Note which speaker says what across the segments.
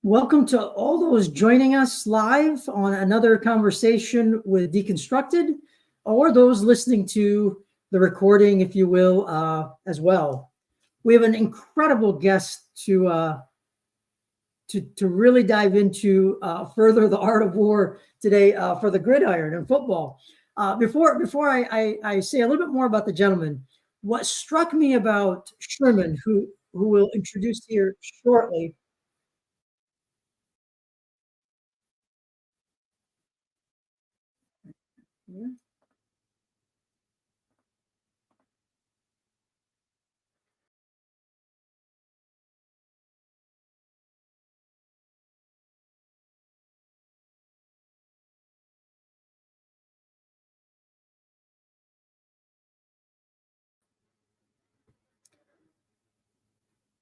Speaker 1: Welcome to all those joining us live on another conversation with Deconstructed, or those listening to the recording, if you will, as well. We have an incredible guest to really dive into further the art of war today for the gridiron and football. Before I say a little bit more about the gentleman, what struck me about Sherman, who we'll introduce here shortly. Yeah.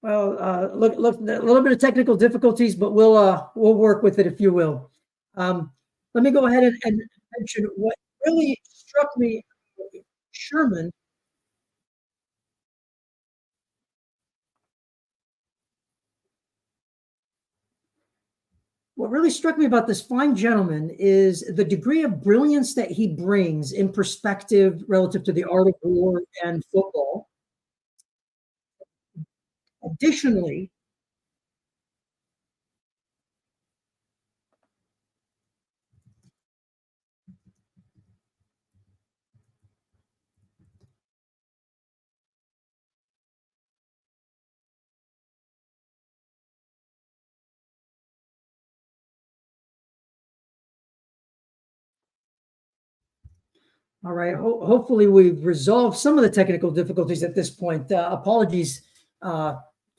Speaker 1: Well, look, a little bit of technical difficulties, but we'll work with it, if you will. Let me go ahead and mention what really struck me, Sherman. What really struck me about this fine gentleman is the degree of brilliance that he brings in perspective relative to the art of war and football. Additionally, all right. Hopefully, we've resolved some of the technical difficulties at this point. Apologies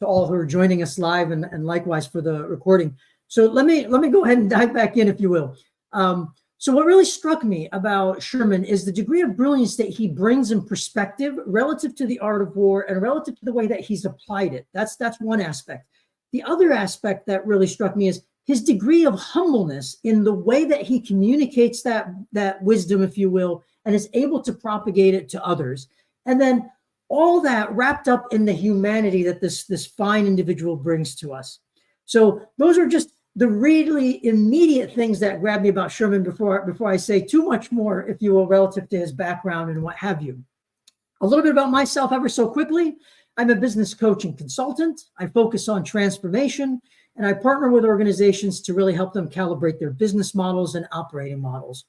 Speaker 1: to all who are joining us live, and likewise for the recording. So let me go ahead and dive back in, if you will. So what really struck me about Sherman is the degree of brilliance that he brings in perspective relative to the art of war and relative to the way that he's applied it. That's one aspect. The other aspect that really struck me is his degree of humbleness in the way that he communicates that wisdom, if you will, and is able to propagate it to others. And then all that wrapped up in the humanity that this fine individual brings to us. So those are just the really immediate things that grabbed me about Sherman before I say too much more, if you will, relative to his background and what have you. A little bit about myself ever so quickly. I'm a business coach and consultant. I focus on transformation, and I partner with organizations to really help them calibrate their business models and operating models.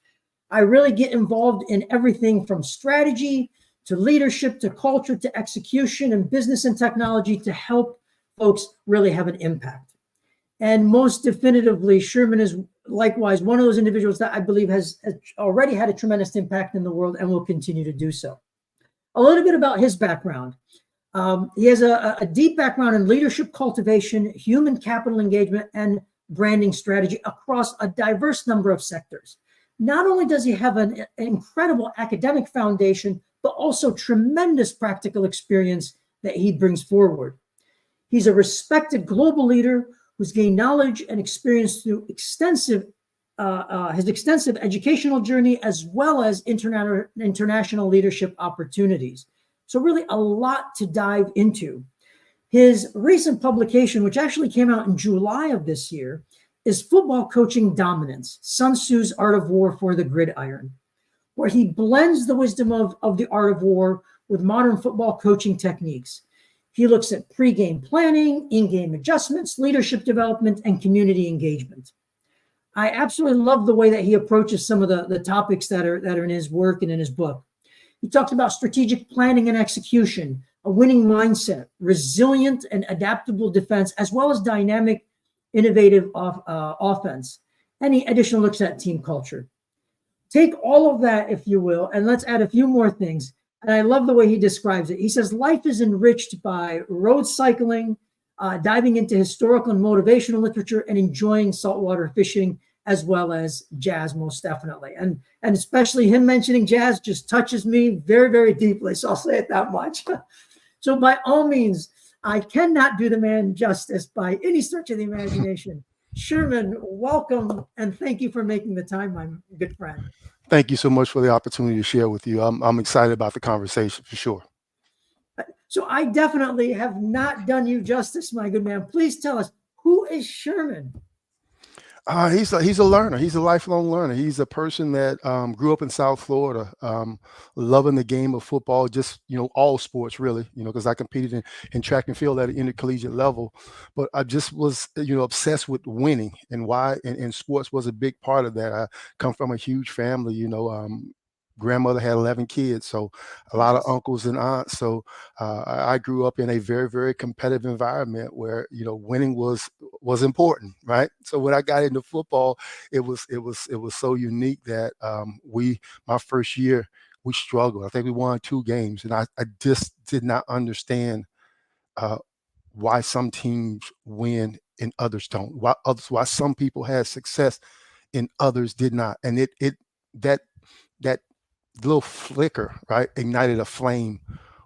Speaker 1: I really get involved in everything from strategy to leadership to culture to execution and business and technology to help folks really have an impact. And most definitively, Sherman is likewise one of those individuals that I believe has already had a tremendous impact in the world and will continue to do so. A little bit about his background. He has a deep background in leadership cultivation, human capital engagement, and branding strategy across a diverse number of sectors. Not only does he have an incredible academic foundation, but also tremendous practical experience that he brings forward. He's a respected global leader who's gained knowledge and experience through his extensive educational journey, as well as international leadership opportunities. So really a lot to dive into. His recent publication, which actually came out in July of this year, is Football Coaching Dominance, Sun Tzu's Art of War for the Gridiron, where he blends the wisdom of the art of war with modern football coaching techniques. He looks at pre-game planning, in-game adjustments, leadership development, and community engagement. I absolutely love the way that he approaches some of the topics that are in his work and in his book. He talks about strategic planning and execution, a winning mindset, resilient and adaptable defense, as well as dynamic, innovative offense. And he additionally looks at team culture. Take all of that, if you will, and let's add a few more things. And I love the way he describes it. He says life is enriched by road cycling, diving into historical and motivational literature, and enjoying saltwater fishing, as well as jazz, most definitely. And especially him mentioning jazz just touches me very, very deeply. So I'll say it that much. So by all means, I cannot do the man justice by any stretch of the imagination. Sherman, welcome, and thank you for making the time, my good friend.
Speaker 2: Thank you so much for the opportunity to share with you. I'm excited about the conversation for sure.
Speaker 1: So I definitely have not done you justice, my good man. Please tell us, who is Sherman?
Speaker 2: He's a learner. He's a lifelong learner. He's a person that grew up in South Florida, loving the game of football, just, all sports really, because I competed in track and field at an intercollegiate level. But I just was, obsessed with winning, and why, and sports was a big part of that. I come from a huge family, grandmother had 11 kids, so a lot of
Speaker 1: Nice.
Speaker 2: uncles and aunts. So I grew up in a very, very competitive environment where, winning was important, right? So when I got into football, it was so unique that my first year we struggled. I think we won 2 games, and I just did not understand uh, why some teams win and others don't. Why some people had success and others did not. And that that little flicker, right, ignited a flame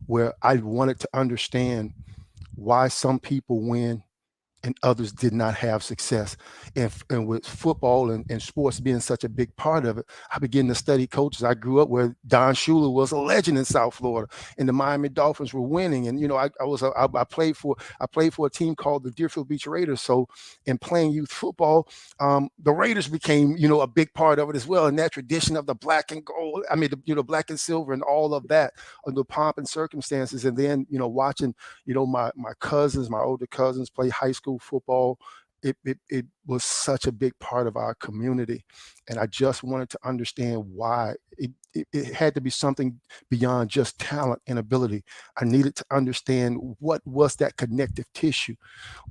Speaker 2: where I wanted to understand why some people win and others did not have success. And with football and sports being such a big part of it, I began to study coaches. I grew up where Don Shula was a legend in South Florida, and the Miami Dolphins were winning. And I played for a team called the Deerfield Beach Raiders. So in playing youth football, the Raiders became a big part of it as well. And that tradition of the black and gold, I mean black and silver and all of that, the pomp and circumstances, and then watching my my older cousins play high school football. It was such a big part of our community, and I just wanted to understand why. It had to be something beyond just talent and ability. I needed to understand what was that connective tissue,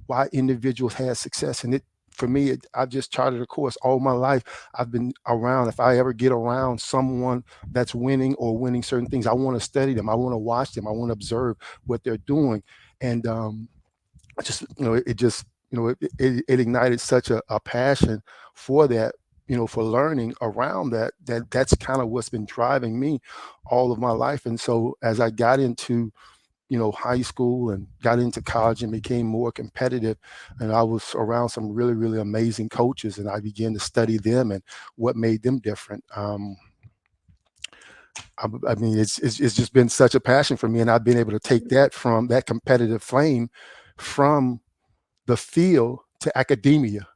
Speaker 2: why individuals had success. And for me, I've just charted a course all my life. I've been around. If I ever get around someone that's winning or winning certain things, I want to study them. I want to watch them. I want to observe what they're doing. And it ignited such a passion for that, for learning around that's kind of what's been driving me all of my life. And so as I got into high school and got into college and became more competitive, and I was around some really, really amazing coaches, and I began to study them and what made them different. I mean, it's just been such a passion for me, and I've been able to take that from that competitive flame from the field to academia,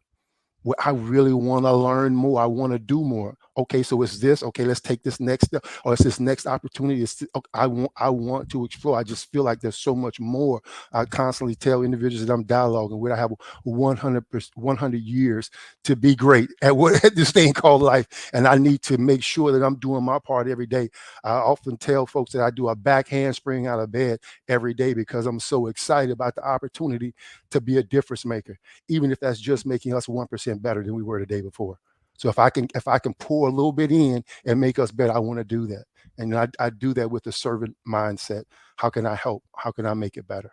Speaker 2: where I really want to learn more. I want to do more. Okay, so it's this. Okay, let's take this next step, or it's this next opportunity. I want to explore. I just feel like there's so much more. I constantly tell individuals that I'm dialoguing with, I have 100 years to be great at this thing called life, and I need to make sure that I'm doing my part every day. I often tell folks that I do a back handspring out of bed every day because I'm so excited about the opportunity to be a difference maker, even if that's just making us 1% better than we were the day before. So if I can pour a little bit in and make us better, I want to do that. And I do that with a servant mindset. How can I help? How can I make it better?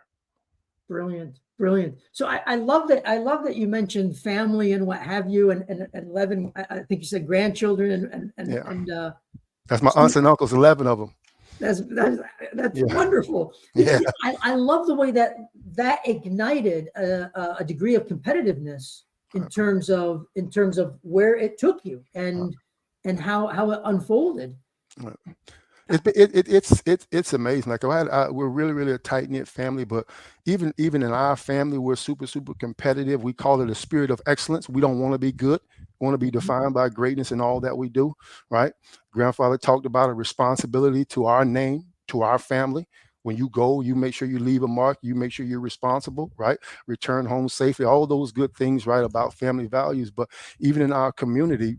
Speaker 1: Brilliant, brilliant. So I love that. I love that you mentioned family and what have you, and 11. I think you said grandchildren and
Speaker 2: that's my aunts and uncles, 11 of them.
Speaker 1: That's
Speaker 2: Yeah.
Speaker 1: wonderful.
Speaker 2: Yeah.
Speaker 1: I love the way that ignited a degree of competitiveness in terms of where it took you and how it unfolded.
Speaker 2: It's amazing. Like we're really, really a tight knit family, but even in our family, we're super, super competitive. We call it a spirit of excellence. We don't want to be good. We want to be defined by greatness in all that we do. Right. Grandfather talked about a responsibility to our name, to our family. When you go, you make sure you leave a mark. You make sure you're responsible, right? Return home safely. All those good things, right, about family values. But even in our community,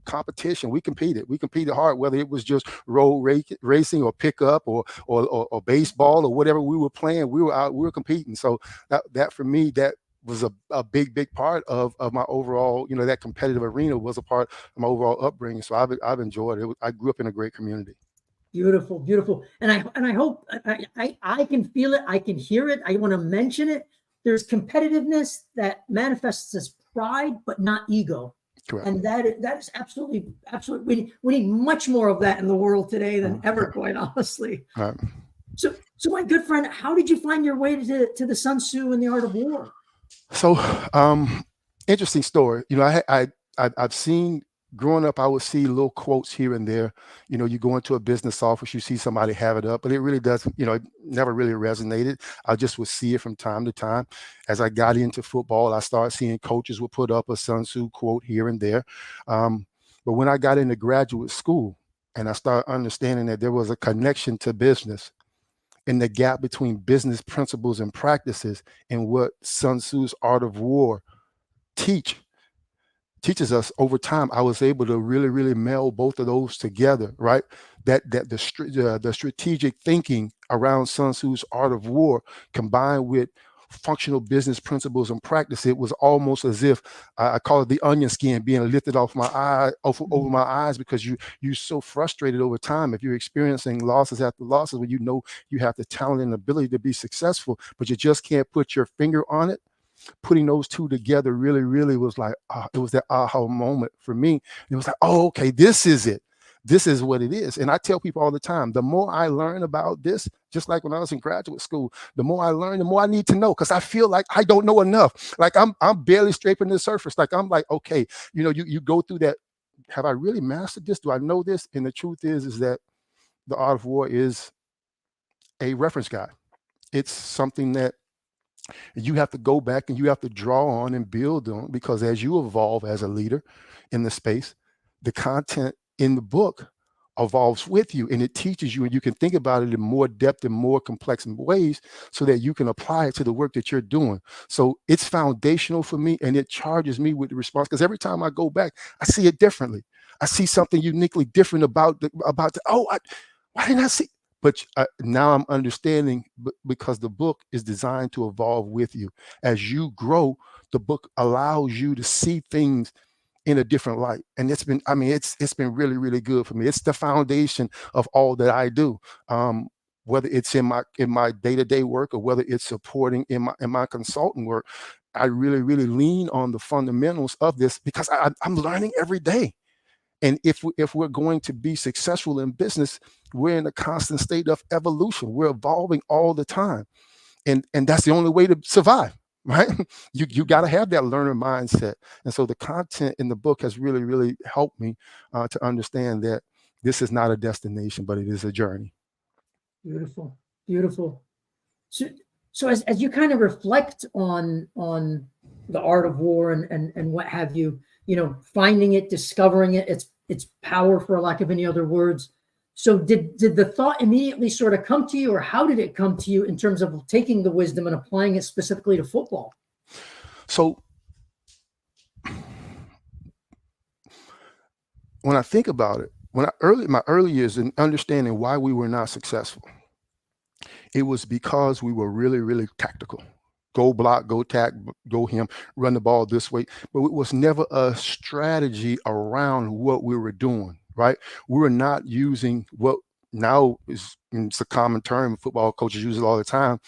Speaker 2: competition. We competed. We competed hard, whether it was just road racing or pickup or baseball or whatever we were playing. We were out. We were competing. So that for me, that was a big part of my overall, that competitive arena was a part of my overall upbringing. So I've enjoyed it. I grew up in a great community.
Speaker 1: Beautiful, beautiful. And I hope I can feel it. I can hear it. I want to mention it. There's competitiveness that manifests as pride, but not ego.
Speaker 2: Correct.
Speaker 1: And that is absolutely. We need much more of that in the world today than ever, quite honestly.
Speaker 2: Right.
Speaker 1: So my good friend, how did you find your way to the Sun Tzu and the Art of War?
Speaker 2: So, interesting story. I've seen growing up, I would see little quotes here and there. You know, you go into a business office, you see somebody have it up, but it really doesn't, you know, it never really resonated. I just would see it from time to time. As I got into football, I started seeing coaches would put up a Sun Tzu quote here and there. But when I got into graduate school and I started understanding that there was a connection to business and the gap between business principles and practices and what Sun Tzu's Art of War teaches us over time, I was able to really meld both of those together, right? That the strategic thinking around Sun Tzu's Art of War combined with functional business principles and practice, it was almost as if I call it the onion skin being lifted off my eye, over my eyes, because you're so frustrated over time. If you're experiencing losses after losses, when you know you have the talent and ability to be successful, but you just can't put your finger on it, putting those two together really was like, it was that aha moment for me. It was like, oh, okay, this is it. This is what it is. And I tell people all the time, the more I learn about this, just like when I was in graduate school, the more I learn, the more I need to know, because I feel like I don't know enough. Like I'm barely scraping the surface. Like I'm like, okay, you know, you go through that. Have I really mastered this? Do I know this? And the truth is that the Art of War is a reference guide. It's something that you have to go back and you have to draw on and build on, because as you evolve as a leader in the space, the content in the book evolves with you, and it teaches you, and you can think about it in more depth and more complex ways so that you can apply it to the work that you're doing. So it's foundational for me, and it charges me with the response, because every time I go back, I see it differently. I see something uniquely different about why didn't I see? But now I'm understanding, because the book is designed to evolve with you. As you grow, the book allows you to see things in a different light. And it's been really good for me. It's the foundation of all that I do. Whether it's in my day-to-day work, or whether it's supporting in my consulting work, I really lean on the fundamentals of this, because I'm learning every day. And if we're going to be successful in business, we're in a constant state of evolution. We're evolving all the time. And that's the only way to survive, right? You got to have that learner mindset. And so the content in the book has really helped me to understand that this is not a destination, but it is a journey.
Speaker 1: Beautiful. So as you kind of reflect on the Art of War and what have you, finding it, discovering it, its power, for lack of any other words. So did the thought immediately sort of come to you, or how did it come to you in terms of taking the wisdom and applying it specifically to football?
Speaker 2: So when I think about it, my early years in understanding why we were not successful, it was because we were really tactical. Go block, go tack, go him, run the ball this way. But it was never a strategy around what we were doing, right? We were not using what now is, it's a common term, football coaches use it all the time.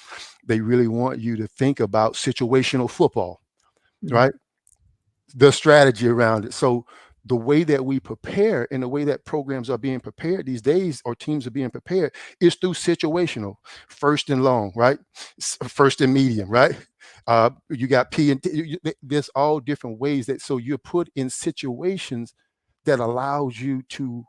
Speaker 2: They really want you to think about situational football, right? The strategy around it. So the way that we prepare and the way that programs are being prepared these days, or teams are being prepared, is through situational, first and long, right? First and medium, right? You got P and T. There's all different ways that, so you're put in situations that allows you to,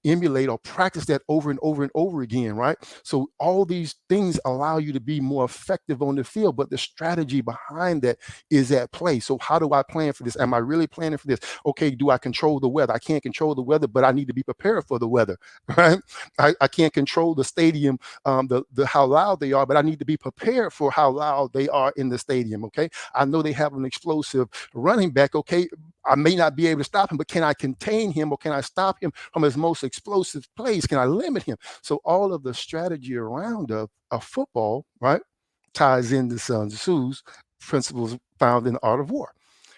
Speaker 2: emulate or practice that over and over again, right? So all these things allow you to be more effective on the field, but the strategy behind that is at play. So how do I plan for this? Am I really planning for this? Okay, do I control the weather? I can't control the weather, but I need to be prepared for the weather, right? I can't control the stadium, the how loud they are, but I need to be prepared for how loud they are in the stadium, okay? I know they have an explosive running back, okay? I may not be able to stop him, but can I contain him, or can I stop him from his most explosive plays? Can I limit him? So all of the strategy around a football, right, ties into Sun Tzu's principles found in the Art of War.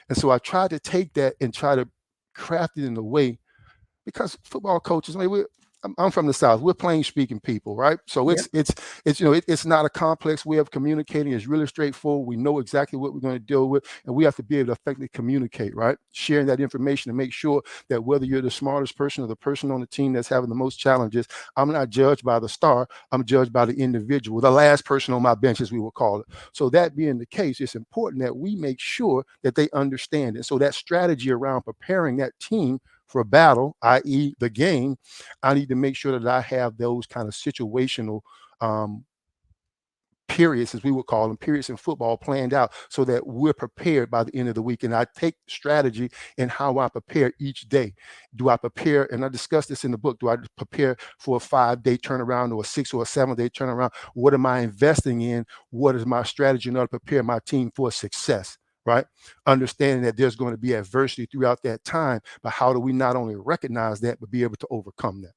Speaker 2: And so I try to take that and try to craft it in a way, because football coaches, I'm from the South. We're plain speaking people, right? So
Speaker 1: Yep.
Speaker 2: it's not a complex way of communicating. It's really straightforward. We know exactly what we're going to deal with, and we have to be able to effectively communicate, right? Sharing that information to make sure that whether you're the smartest person or the person on the team that's having the most challenges, I'm not judged by the star. I'm judged by the individual, the last person on my bench, as we will call it. So that being the case, it's important that we make sure that they understand it. So that strategy around preparing that team for battle, i.e. the game, I need to make sure that I have those kind of situational periods, as we would call them, periods in football planned out so that we're prepared by the end of the week. And I take strategy in how I prepare each day. Do I prepare, and I discussed this in the book, do I prepare for a 5-day turnaround or a 6 or a 7-day turnaround? What am I investing in? What is my strategy in order to prepare my team for success? Right? Understanding that there's going to be adversity throughout that time, but how do we not only recognize that, but be able to overcome that?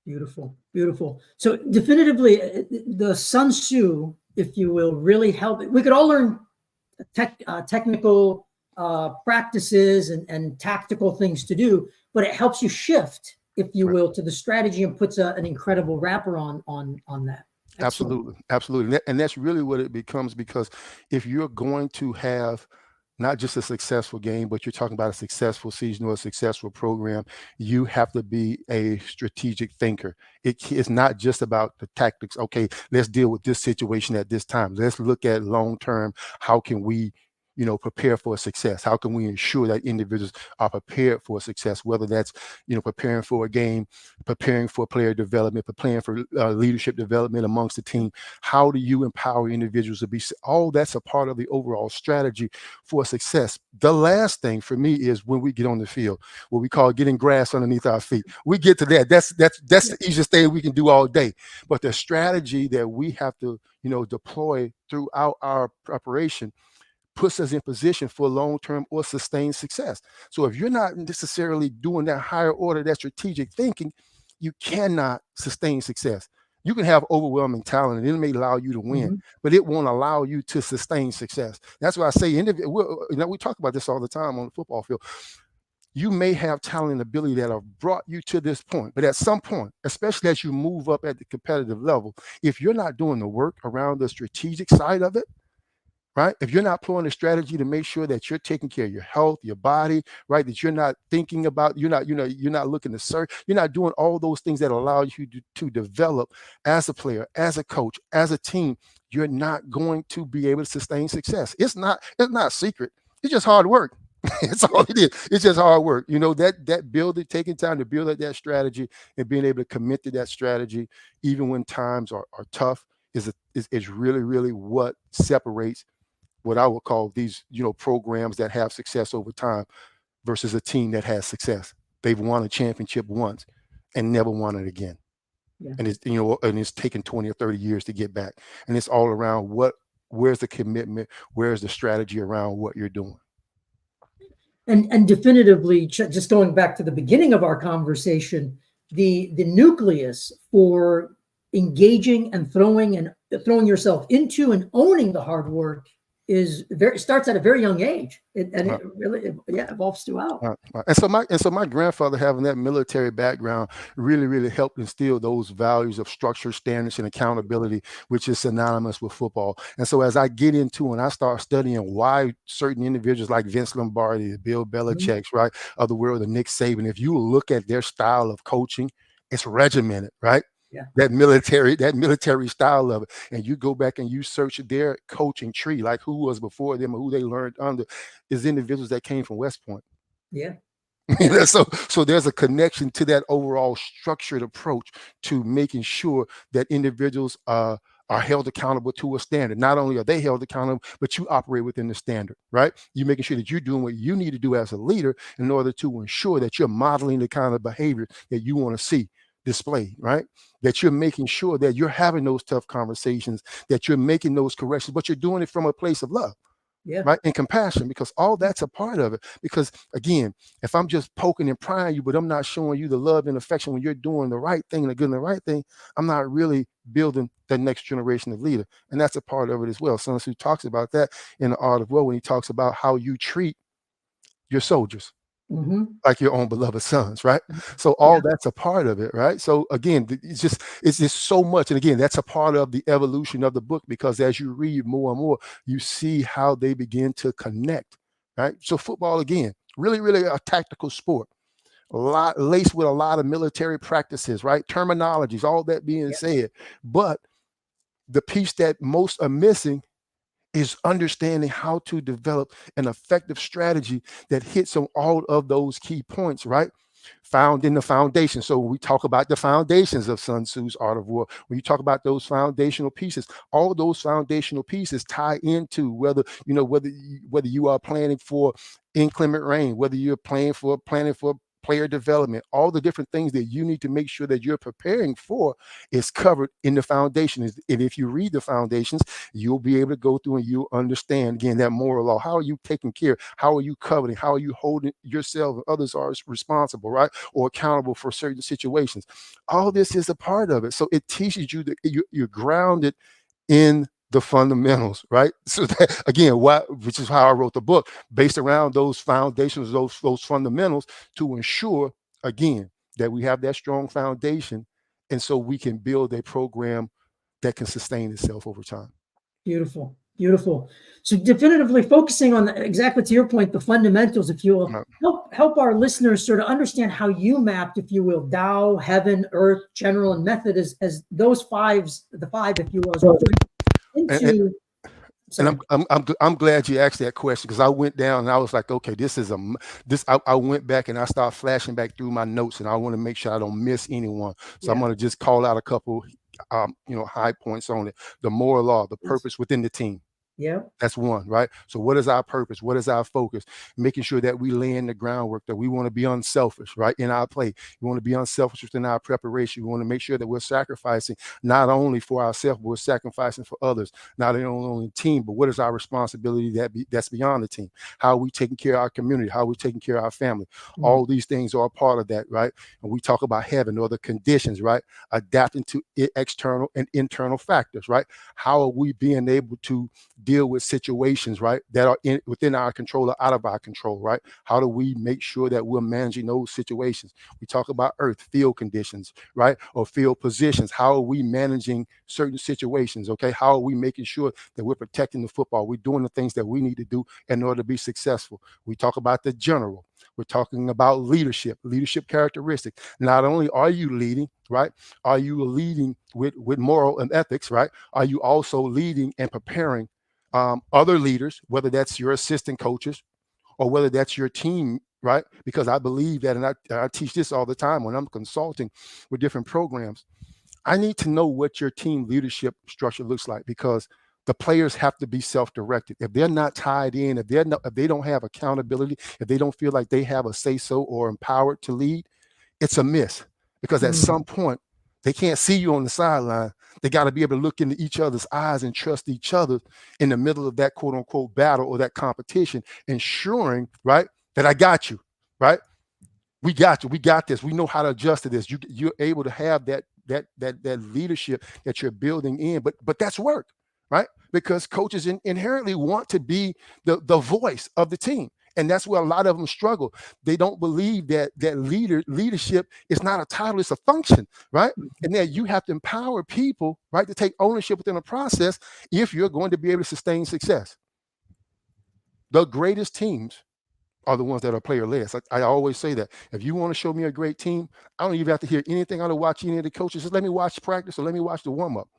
Speaker 1: Beautiful, beautiful. So definitively, the Sun Tzu, if you will, really help. We could all learn technical practices and tactical things to do, but it helps you shift, if you will, to the strategy and puts an incredible wrapper on that. Excellent.
Speaker 2: Absolutely. And that's really what it becomes, because if you're going to have not just a successful game, but you're talking about a successful season or a successful program, you have to be a strategic thinker. It's not just about the tactics. Okay, let's deal with this situation at this time. Let's look at long term. How can we prepare for success? How can we ensure that individuals are prepared for success, whether that's, preparing for a game, preparing for player development, preparing for leadership development amongst the team? How do you empower individuals to be, all that's a part of the overall strategy for success. The last thing for me is when we get on the field, what we call getting grass underneath our feet. We get to that. That's the easiest thing we can do all day. But the strategy that we have to, deploy throughout our preparation puts us in position for long-term or sustained success. So if you're not necessarily doing that higher order, that strategic thinking, you cannot sustain success. You can have overwhelming talent and it may allow you to win, but it won't allow you to sustain success. That's why I say, we talk about this all the time on the football field. You may have talent and ability that have brought you to this point, but at some point, especially as you move up at the competitive level, if you're not doing the work around the strategic side of it, right? If you're not pulling a strategy to make sure that you're taking care of your health, your body, right? That you're not thinking about, you're not looking to search, you're not doing all those things that allow you to develop as a player, as a coach, as a team, you're not going to be able to sustain success. It's not secret. It's just hard work. It's all it is. It's just hard work. Taking time to build up that strategy and being able to commit to that strategy, even when times are tough, is really, really what separates what I would call these, programs that have success over time versus a team that has success. They've won a championship once and never won it again. Yeah. And it's taken 20 or 30 years to get back. And it's all around where's the commitment, where's the strategy around what you're doing.
Speaker 1: And definitively, just going back to the beginning of our conversation, the nucleus for engaging and throwing yourself into and owning the hard work starts at a very young age, it really evolves throughout.
Speaker 2: And so my grandfather, having that military background, really, really helped instill those values of structure, standards, and accountability, which is synonymous with football. And so as I get into and I start studying why certain individuals like Vince Lombardi, Bill Belichick's, right, of the world, the Nick Saban, if you look at their style of coaching, it's regimented, right? Yeah. That military style of it. And you go back and you search their coaching tree, like who was before them or who they learned under, is individuals that came from West Point.
Speaker 1: Yeah.
Speaker 2: So there's a connection to that overall structured approach to making sure that individuals are held accountable to a standard. Not only are they held accountable, but you operate within the standard, right? You're making sure that you're doing what you need to do as a leader in order to ensure that you're modeling the kind of behavior that you want to see displayed, right? That you're making sure that you're having those tough conversations, that you're making those corrections, but you're doing it from a place of love. Yeah. Right. And compassion, because all that's a part of it. Because again, if I'm just poking and prying you, but I'm not showing you the love and affection when you're doing the right thing, the good and the right thing, I'm not really building the next generation of leader. And that's a part of it as well. Sun Tzu talks about that in The Art of War when he talks about how you treat your soldiers. like your own beloved sons, right? So
Speaker 1: Yeah.
Speaker 2: all that's a part of it, right? So again, it's just so much. And again, that's a part of the evolution of the book, because as you read more and more, you see how they begin to connect, right? So football, again, really, really a tactical sport, a lot laced with a lot of military practices, right? Terminologies, all that being
Speaker 1: Yeah.
Speaker 2: said. But the piece that most are missing is understanding how to develop an effective strategy that hits on all of those key points, right? Found in the foundation. So when we talk about the foundations of Sun Tzu's Art of War, when you talk about those foundational pieces, all those foundational pieces tie into whether you are planning for inclement rain, whether you're planning for player development, all the different things that you need to make sure that you're preparing for is covered in the foundation. And if you read the foundations, you'll be able to go through and you'll understand, again, that moral law. How are you taking care? How are you coveting? How are you holding yourself and others are responsible, right? Or accountable for certain situations. All this is a part of it. So it teaches you that you're grounded in the fundamentals, right? So that, again, which is how I wrote the book, based around those foundations, those fundamentals, to ensure, again, that we have that strong foundation, and so we can build a program that can sustain itself over time.
Speaker 1: Beautiful, beautiful. So definitively focusing on exactly to your point, the fundamentals, if you will,
Speaker 2: Right.
Speaker 1: help our listeners sort of understand how you mapped, if you will, Tao, heaven, earth, general, and method as those fives, the five, if you will, as
Speaker 2: And,
Speaker 1: into.
Speaker 2: And
Speaker 1: Sorry.
Speaker 2: I'm glad you asked that question, because I went down and I was like, okay, I went back and I started flashing back through my notes, and I want to make sure I don't miss anyone. So I'm
Speaker 1: Yeah.
Speaker 2: going to just call out a couple, high points on it. The moral law, the purpose within the team.
Speaker 1: Yeah.
Speaker 2: That's one, right? So what is our purpose? What is our focus? Making sure that we lay in the groundwork, that we want to be unselfish, right? In our play. We want to be unselfish within our preparation. We want to make sure that we're sacrificing not only for ourselves, but we're sacrificing for others, not only the team, but what is our responsibility that's beyond the team? How are we taking care of our community? How are we taking care of our family? All these things are a part of that, right? And we talk about heaven, or the conditions, right? Adapting to external and internal factors, right? How are we being able to deal with situations, right, that are within our control or out of our control, right? How do we make sure that we're managing those situations? We talk about earth, field conditions, right, or field positions. How are we managing certain situations, okay? How are we making sure that we're protecting the football? We're doing the things that we need to do in order to be successful. We talk about the general. We're talking about leadership characteristics. Not only are you leading, right? Are you leading with moral and ethics, right? Are you also leading and preparing other leaders, whether that's your assistant coaches or whether that's your team, right? Because I believe that, and I teach this all the time when I'm consulting with different programs. I need to know what your team leadership structure looks like, because the players have to be self-directed. If they're not tied in, if they don't have accountability, if they don't feel like they have a say-so or empowered to lead, it's a miss, because at some point they can't see you on the sideline. They got to be able to look into each other's eyes and trust each other in the middle of that quote unquote battle or that competition, ensuring, right, that I got you, right? We got you. We got this. We know how to adjust to this. You're able to have that leadership that you're building in, but that's work, right? Because coaches inherently want to be the voice of the team. And that's where a lot of them struggle. They don't believe that leadership is not a title, it's a function, right? And that you have to empower people, right, to take ownership within a process if you're going to be able to sustain success. The greatest teams are the ones that are player led. So I always say that if you want to show me a great team, I don't even have to hear anything. I don't watch any of the coaches. Just let me watch practice or let me watch the warm up.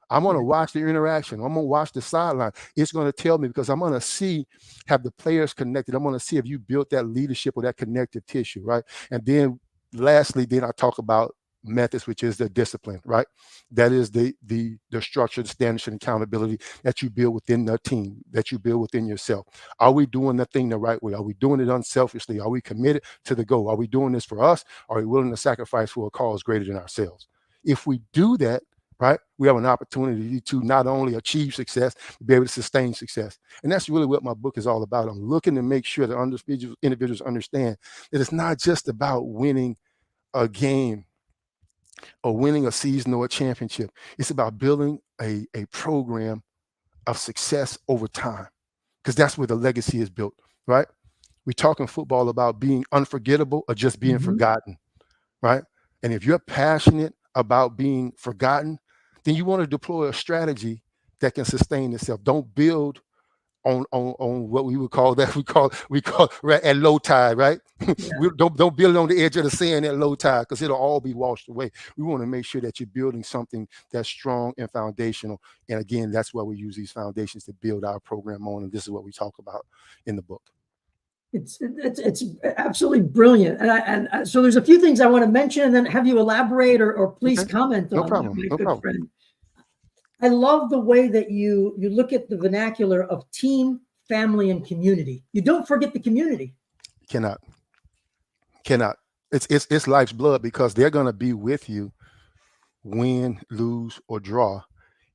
Speaker 2: I'm going to watch the interaction. I'm going to watch the sideline. It's going to tell me, because I'm going to have the players connected. I'm going to see if you built that leadership or that connective tissue, right? And then lastly, I talk about methods, which is the discipline, right? That is the structure, the standards, and accountability that you build within the team, that you build within yourself. Are we doing the thing the right way? Are we doing it unselfishly? Are we committed to the goal? Are we doing this for us? Are we willing to sacrifice for a cause greater than ourselves? If we do that, right, we have an opportunity to not only achieve success, but be able to sustain success. And that's really what my book is all about. I'm looking to make sure that individuals understand that it's not just about winning a game or winning a season or a championship. It's about building a program of success over time, because that's where the legacy is built, right? We talk in football about being unforgettable or just being forgotten, right? And if you're passionate about being forgotten, then you want to deploy a strategy that can sustain itself. Don't build on what we would call that we call right at low tide, right?
Speaker 1: Yeah.
Speaker 2: We don't build on the edge of the sand at low tide, because it'll all be washed away. We want to make sure that you're building something that's strong and foundational. And again, that's why we use these foundations to build our program on. And this is what we talk about in the book.
Speaker 1: It's absolutely brilliant. And so there's a few things I want to mention and then have you elaborate or please comment on.
Speaker 2: No problem.
Speaker 1: My
Speaker 2: No
Speaker 1: good
Speaker 2: problem.
Speaker 1: friend. I love the way that you look at the vernacular of team, family, and community. You don't forget the community.
Speaker 2: Cannot. It's life's blood, because they're going to be with you, win, lose, or draw,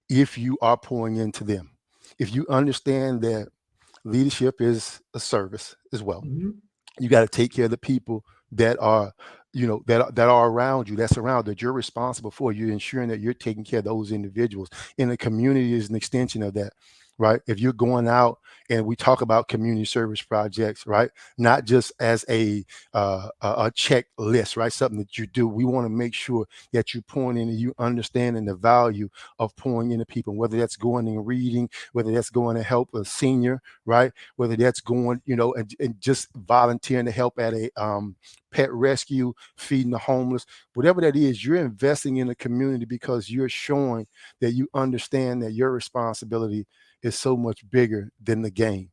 Speaker 2: if you are pouring into them. If you understand that leadership is a service as well, you got to take care of the people that are, that are around you, that you're responsible for. You're ensuring that you're taking care of those individuals. And the community is an extension of that, right? If you're going out, and we talk about community service projects, right? Not just as a checklist, right? Something that you do. We want to make sure that you're pouring in and you understanding the value of pouring into people, whether that's going and reading, whether that's going to help a senior, right? Whether that's going, and just volunteering to help at a pet rescue, feeding the homeless, whatever that is. You're investing in the community because you're showing that you understand that your responsibility is so much bigger than the game,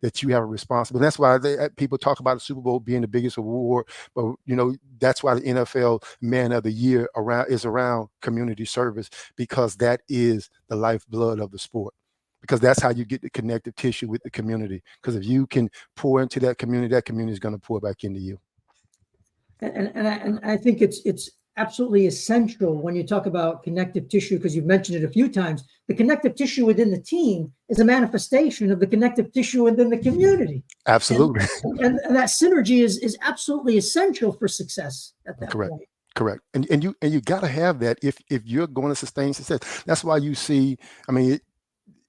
Speaker 2: that you have a responsibility. That's why people talk about the Super Bowl being the biggest award, but that's why the NFL Man of the Year is around community service, because that is the lifeblood of the sport. Because that's how you get the connective tissue with the community. Because if you can pour into that community is going to pour back into you.
Speaker 1: And I think it's absolutely essential when you talk about connective tissue, because you've mentioned it a few times. The connective tissue within the team is a manifestation of the connective tissue within the community.
Speaker 2: Absolutely.
Speaker 1: And that synergy is absolutely essential for success at that point.
Speaker 2: Correct. And you got to have that if you're going to sustain success. That's why you see,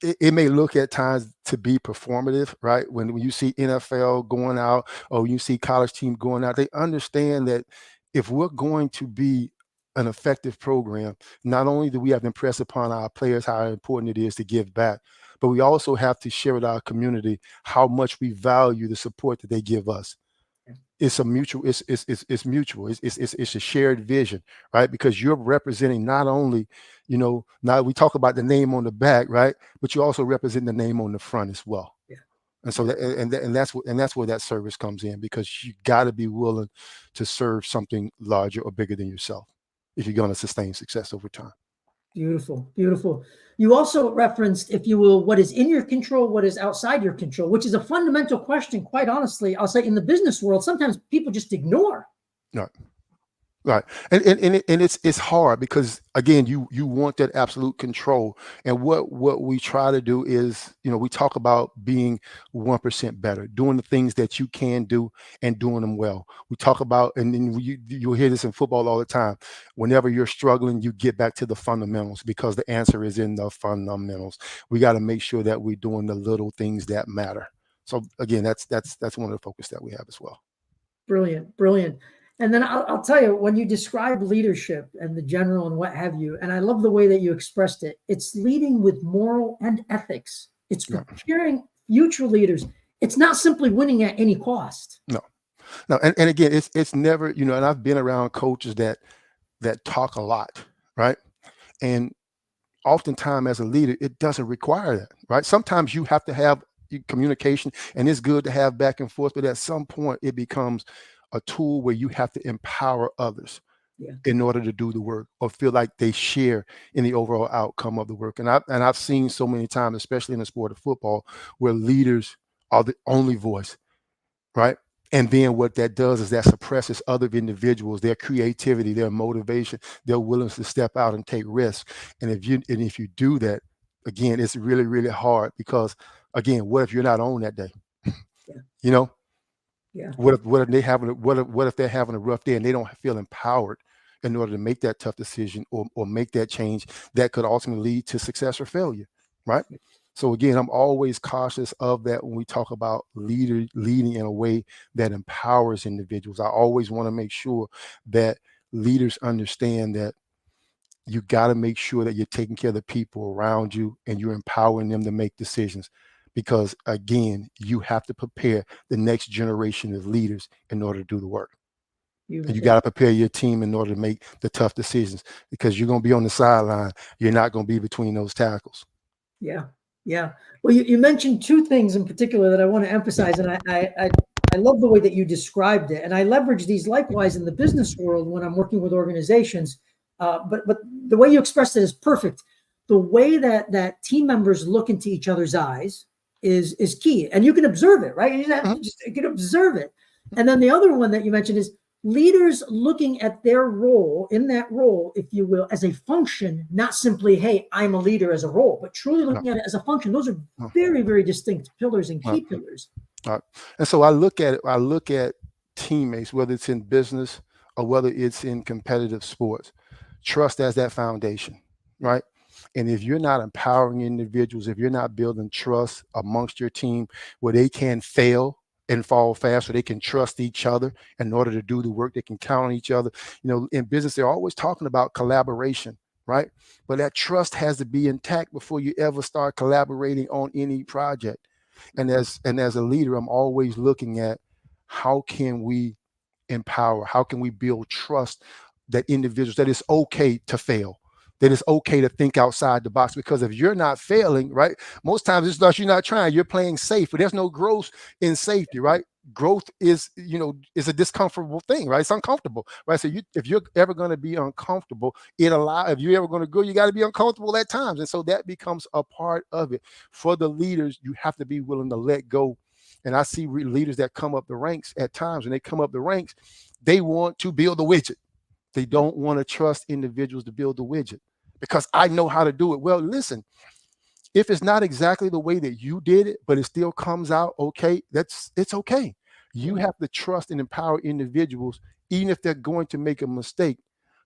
Speaker 2: it may look at times to be performative, right? When you see NFL going out, or you see college team going out, they understand that if we're going to be an effective program, not only do we have to impress upon our players how important it is to give back, but we also have to share with our community how much we value the support that they give us. It's a mutual, it's mutual. It's a shared vision, right? Because you're representing not only, now we talk about the name on the back, right? But you also represent the name on the front as well. Yeah. And so that's where that service comes in, because you got to be willing to serve something larger or bigger than yourself if you're going to sustain success over time.
Speaker 1: Beautiful, beautiful. You also referenced, if you will, what is in your control, what is outside your control, which is a fundamental question. Quite honestly, I'll say in the business world, sometimes people just ignore.
Speaker 2: Right. And it's hard, because again, you want that absolute control. And what we try to do is, we talk about being 1% better, doing the things that you can do and doing them well. We talk about, and then you'll hear this in football all the time. Whenever you're struggling, you get back to the fundamentals, because the answer is in the fundamentals. We got to make sure that we're doing the little things that matter. So again, that's one of the focus that we have as well.
Speaker 1: Brilliant, brilliant. And then I'll tell you, when you describe leadership and the general and what have you, and I love the way that you expressed it, it's leading with moral and ethics. It's preparing future leaders. It's not simply winning at any cost.
Speaker 2: No. And again, it's never, and I've been around coaches that talk a lot, right? And oftentimes as a leader, it doesn't require that, right? Sometimes you have to have communication, and it's good to have back and forth, but at some point it becomes a tool where you have to empower others in order to do the work, or feel like they share in the overall outcome of the work. And I've seen so many times, especially in the sport of football, where leaders are the only voice, right? And then what that does is that suppresses other individuals, their creativity, their motivation, their willingness to step out and take risks. And if you do that, again, it's really, really hard, because again, what if you're not on that day?
Speaker 1: Yeah.
Speaker 2: What if they're having a rough day and they don't feel empowered in order to make that tough decision or make that change that could ultimately lead to success or failure, right? So again, I'm always cautious of that when we talk about leading in a way that empowers individuals. I always want to make sure that leaders understand that you got to make sure that you're taking care of the people around you and you're empowering them to make decisions. Because again, you have to prepare the next generation of leaders in order to do the work. And you got to prepare your team in order to make the tough decisions, because you're going to be on the sideline. You're not going to be between those tackles.
Speaker 1: Yeah. Yeah. Well, you mentioned two things in particular that I want to emphasize, and I love the way that you described it, and I leverage these likewise in the business world when I'm working with organizations. But the way you expressed it is perfect. The way that team members look into each other's eyes is key, and you can observe it, right? You can observe it. And then the other one that you mentioned is leaders looking at their role, in that role, if you will, as a function, not simply, hey, I'm a leader as a role, but truly looking at it as a function. Those are very, very distinct pillars and key pillars.
Speaker 2: And so I look at teammates, whether it's in business or whether it's in competitive sports, trust as that foundation, right? And if you're not empowering individuals, if you're not building trust amongst your team where they can fail and fall fast, so they can trust each other in order to do the work, they can count on each other. In business, they're always talking about collaboration, right? But that trust has to be intact before you ever start collaborating on any project. And as a leader, I'm always looking at how can we empower, how can we build trust that individuals, that it's okay to fail, that it's okay to think outside the box. Because if you're not failing, right, most times it's not you're not trying, you're playing safe, but there's no growth in safety, right? Growth is a discomfortable thing, right? It's uncomfortable, right? So if you're ever going to be uncomfortable, if you're ever going to grow, you got to be uncomfortable at times. And so that becomes a part of it. For the leaders, you have to be willing to let go. And I see leaders that come up the ranks at times, when they come up the ranks, they want to build a widget. They don't want to trust individuals to build the widget because I know how to do it. Well, listen, if it's not exactly the way that you did it, but it still comes out okay, it's okay. You have to trust and empower individuals, even if they're going to make a mistake,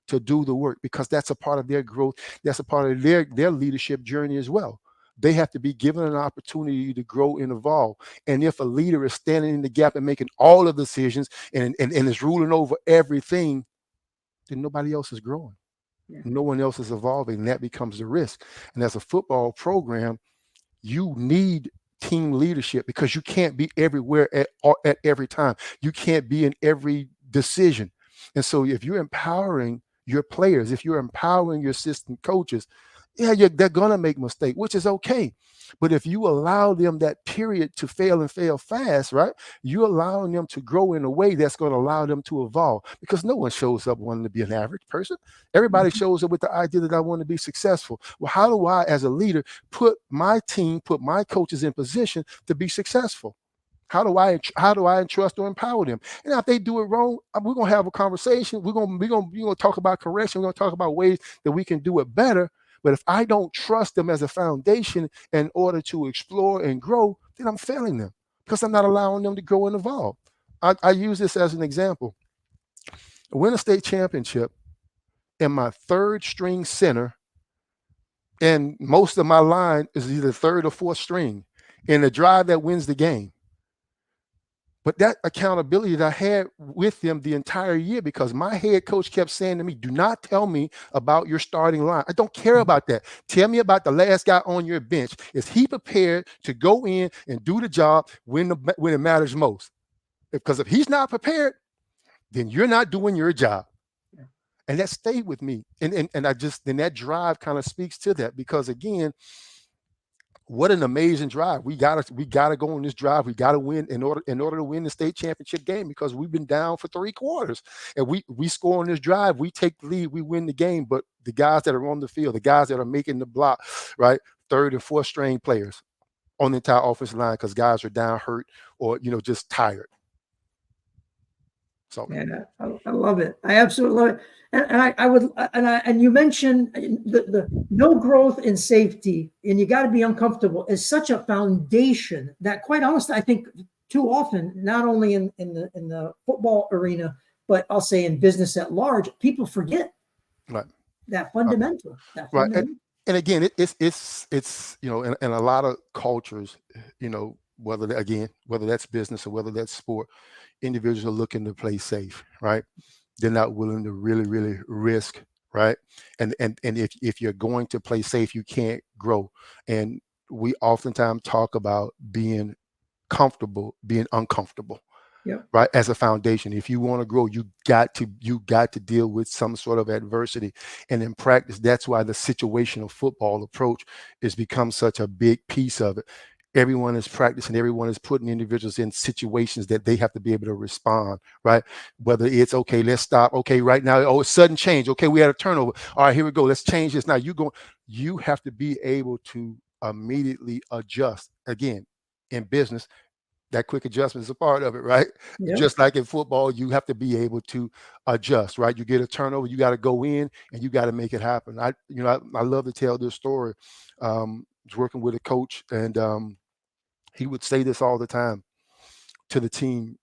Speaker 2: to do the work, because that's a part of their growth. That's a part of their leadership journey as well. They have to be given an opportunity to grow and evolve. And if a leader is standing in the gap and making all the decisions and is ruling over everything, then nobody else is growing. Yeah. No one else is evolving, and that becomes the risk. And as a football program, you need team leadership, because you can't be everywhere at every time. You can't be in every decision. And so if you're empowering your players, if you're empowering your assistant coaches, they're going to make mistakes, which is okay. But if you allow them that period to fail and fail fast, right, you're allowing them to grow in a way that's going to allow them to evolve, because no one shows up wanting to be an average person. Everybody shows up with the idea that I want to be successful. Well, how do I, as a leader, put my team, put my coaches in position to be successful? How do I entrust or empower them? And if they do it wrong, we're gonna have a conversation. We're gonna talk about correction. We're gonna talk about ways that we can do it better. But if I don't trust them as a foundation in order to explore and grow, then I'm failing them, because I'm not allowing them to grow and evolve. I use this as an example. I win a state championship, and my third string center, and most of my line is either third or fourth string in the drive that wins the game. But that accountability that I had with them the entire year, because my head coach kept saying to me, do not tell me about your starting line. I don't care about that. Tell me about the last guy on your bench. Is he prepared to go in and do the job when it matters most? Because if he's not prepared, then you're not doing your job. And that stayed with me. And then that drive kind of speaks to that, because again, what an amazing drive. We gotta go on this drive. We gotta win in order to win the state championship game, because we've been down for 3 quarters. And we score on this drive, we take the lead, we win the game. But the guys that are on the field, the guys that are making the block, right, third and fourth string players on the entire offensive line, because guys are down, hurt, or just tired. So
Speaker 1: yeah, I love it. I absolutely love it. And you mentioned the no growth in safety, and you got to be uncomfortable, is such a foundation that, quite honestly, I think too often, not only in the football arena, but I'll say in business at large, people forget
Speaker 2: right.
Speaker 1: that fundamental.
Speaker 2: Right. And again, it's in a lot of cultures, whether that's business or whether that's sport, individuals are looking to play safe, right? They're not willing to really risk, right? And if you're going to play safe, you can't grow. And we oftentimes talk about being comfortable, being uncomfortable,
Speaker 1: Yeah.
Speaker 2: right? As a foundation. If you want to grow, you got to deal with some sort of adversity. And in practice, that's why the situational football approach has become such a big piece of it. Everyone is practicing, everyone is putting individuals in situations that they have to be able to respond, right? Whether it's okay, let's stop. Okay, right now, oh, it's sudden change. Okay, we had a turnover. All right, here we go. Let's change this. Now you have to be able to immediately adjust. Again, in business, that quick adjustment is a part of it, right?
Speaker 1: Yeah.
Speaker 2: Just like in football, you have to be able to adjust, right? You get a turnover, you got to go in and you got to make it happen. I love to tell this story. I was working with a coach, and he would say this all the time to the team,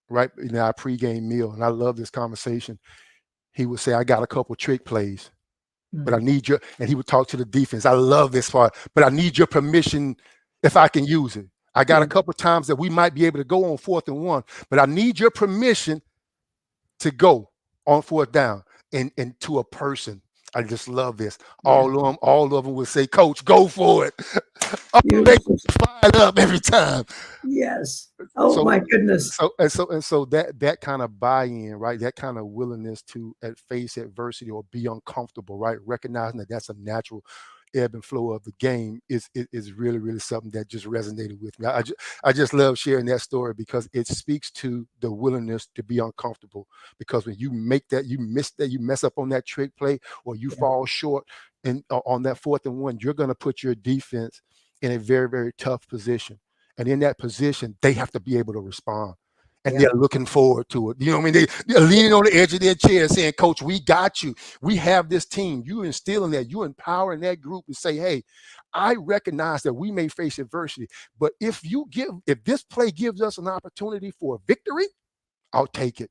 Speaker 2: right in our pregame meal. And I love this conversation. He would say, "I got a couple trick plays, but I need your," and he would talk to the defense. I love this part, but I need your permission if I can use it. I got
Speaker 1: Yeah.
Speaker 2: a couple times that we might be able to go on 4th and 1, but I need your permission to go on 4th down. And to a person, I just love this.
Speaker 1: Yeah.
Speaker 2: All of them would say, "Coach, go for it." Oh, they
Speaker 1: Beautiful.
Speaker 2: fired up every time.
Speaker 1: Yes. Oh
Speaker 2: So
Speaker 1: my goodness.
Speaker 2: so that kind of buy-in, right? That kind of willingness to face adversity or be uncomfortable, right? Recognizing that that's a natural ebb and flow of the game is really something that just resonated with me. I just love sharing that story because it speaks to the willingness to be uncomfortable. Because when you make that, you miss that, you mess up on that trick play, or you
Speaker 1: Yeah.
Speaker 2: fall short and on that 4th and 1, you're going to put your defense in a very tough position. And in that position, they have to be able to respond. And
Speaker 1: Yeah.
Speaker 2: they're looking forward to it. You know what I mean? They're leaning on the edge of their chair saying, "Coach, we got you. We have this team." You instilling that, you empowering that group to say, "Hey, I recognize that we may face adversity, but if this play gives us an opportunity for a victory, I'll take it."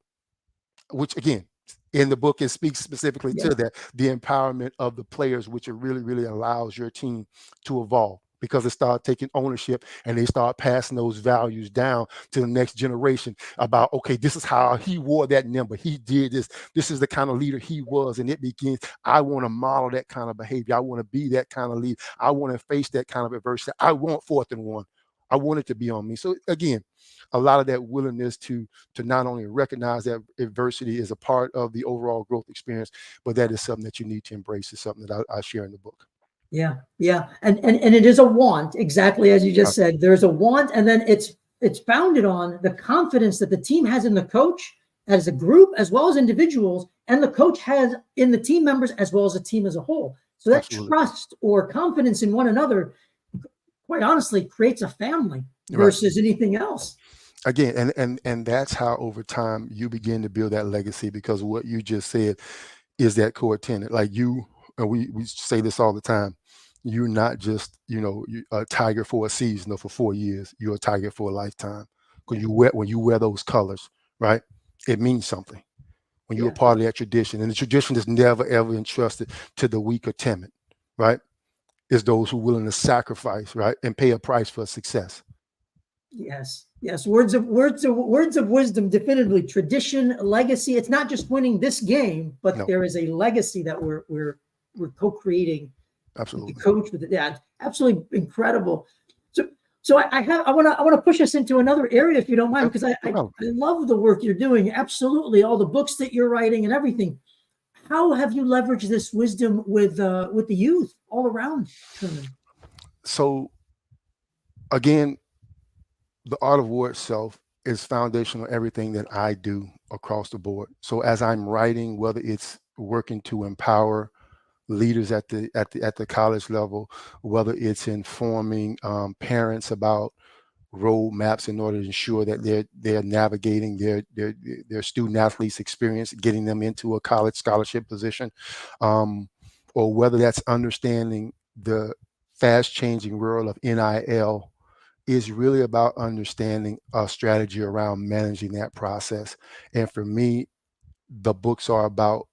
Speaker 2: Which again, in the book, it speaks specifically
Speaker 1: Yeah.
Speaker 2: to that, the empowerment of the players, which it really allows your team to evolve, because they start taking ownership and they start passing those values down to the next generation about, okay, this is how he wore that number. He did this. This is the kind of leader he was. And it begins, I want to model that kind of behavior. I want to be that kind of leader. I want to face that kind of adversity. I want 4th and 1. I want it to be on me. So again, a lot of that willingness to not only recognize that adversity is a part of the overall growth experience, but that is something that you need to embrace. Is something that I share in the book.
Speaker 1: Yeah. Yeah. And it is a want, exactly as you just
Speaker 2: Absolutely.
Speaker 1: said. There's a want, and then it's founded on the confidence that the team has in the coach as a group, as well as individuals, and the coach has in the team members, as well as the team as a whole. So that
Speaker 2: Absolutely.
Speaker 1: trust or confidence in one another, quite honestly, creates a family
Speaker 2: Right.
Speaker 1: versus anything else.
Speaker 2: Again, and that's how over time you begin to build that legacy, because what you just said is that core tenet. Like and we say this all the time. You're not just a tiger for a season or for 4 years. You're a tiger for a lifetime. Because when you wear those colors, right, it means something. When you're a
Speaker 1: Yeah.
Speaker 2: part of that tradition, and the tradition is never ever entrusted to the weak or timid, right? It's those who are willing to sacrifice, right, and pay a price for success.
Speaker 1: Yes. Yes. Words of wisdom, definitively. Tradition, legacy. It's not just winning this game, but
Speaker 2: No,
Speaker 1: there is a legacy that we're co-creating with the
Speaker 2: absolutely.
Speaker 1: coach, with the dad. Absolutely incredible. So I want to push us into another area, if you don't mind,
Speaker 2: Okay,
Speaker 1: because
Speaker 2: no
Speaker 1: I
Speaker 2: problem.
Speaker 1: love the work you're doing. Absolutely, all the books that you're writing and everything. How have you leveraged this wisdom with the youth all around, Sherman?
Speaker 2: So again, the art of war itself is foundational to everything that I do across the board. So as I'm writing, whether it's working to empower leaders at the college level, whether it's informing parents about roadmaps in order to ensure that they're navigating their student athletes experience, getting them into a college scholarship position, or whether that's understanding the fast changing world of NIL, is really about understanding a strategy around managing that process. And for me, the books are about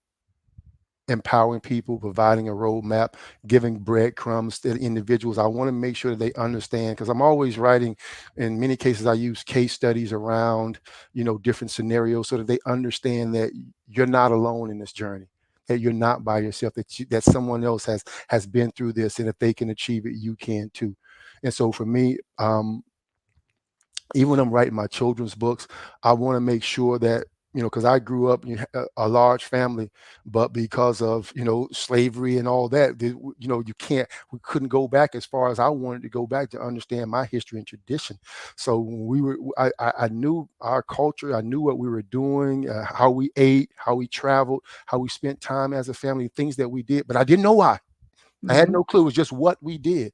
Speaker 2: empowering people, providing a roadmap, giving breadcrumbs to individuals. I want to make sure that they understand, because I'm always writing. In many cases, I use case studies around, different scenarios, so that they understand that you're not alone in this journey, that you're not by yourself, that someone else has been through this, and if they can achieve it, you can too. And so for me, even when I'm writing my children's books, I want to make sure that, because I grew up in a large family, but because of, slavery and all that, we couldn't go back as far as I wanted to go back to understand my history and tradition. So when I knew our culture, I knew what we were doing, how we ate, how we traveled, how we spent time as a family, things that we did, but I didn't know why. I had no clue. It was just what we did.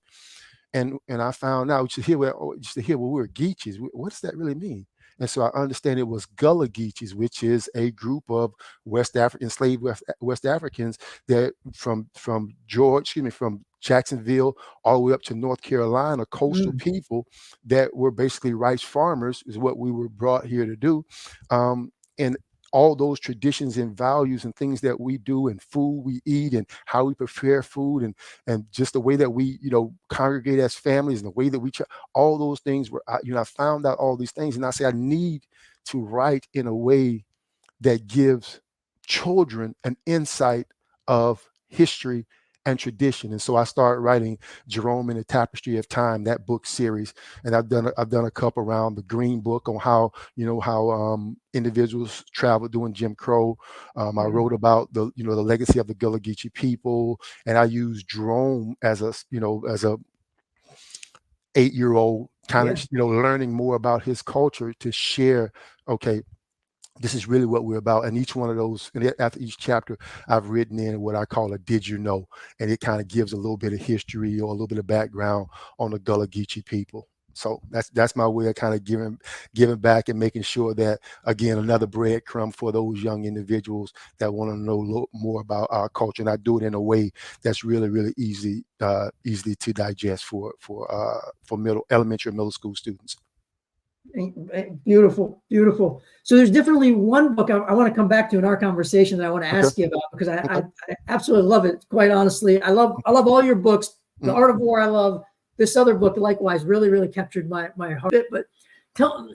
Speaker 2: And I found out, just to hear, well, we're Geechees. What does that really mean? And so I understand it was Gullah Geechees, which is a group of enslaved West Africans that from Jacksonville all the way up to North Carolina, coastal people that were basically rice farmers, is what we were brought here to do. And all those traditions and values and things that we do, and food we eat, and how we prepare food, and just the way that we, congregate as families, and the way that all those things were, I found out all these things, and I say I need to write in a way that gives children an insight of history and tradition. And so I started writing Jerome and the Tapestry of Time, that book series. And I've done a couple around the Green Book on how individuals traveled during Jim Crow. I wrote about the legacy of the Gullah Geechee people, and I used Jerome as a 8-year-old kind of learning more about his culture to share. Okay, this is really what we're about. And each one of those, and after each chapter, I've written in what I call a did you know, and it kind of gives a little bit of history or a little bit of background on the Gullah Geechee people. So that's my way of kind of giving back and making sure that, again, another breadcrumb for those young individuals that want to know a little more about our culture. And I do it in a way that's really, really easy to digest for elementary and middle school students.
Speaker 1: Beautiful, beautiful. So there's definitely one book I want to come back to in our conversation that I want to ask you about, because I absolutely love it. Quite honestly, I love all your books. The Art of War, I love. This other book, likewise, really, really captured my heart. But tell,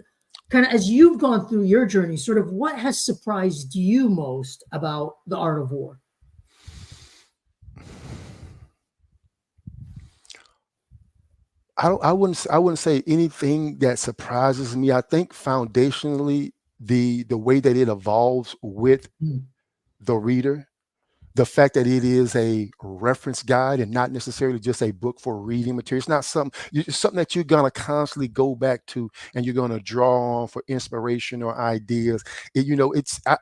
Speaker 1: kind of, as you've gone through your journey, sort of what has surprised you most about The Art of War?
Speaker 2: I wouldn't say anything that surprises me. I think foundationally, the way that it evolves with the reader, the fact that it is a reference guide and not necessarily just a book for reading material. It's not it's something that you're gonna constantly go back to, and you're gonna draw on for inspiration or ideas.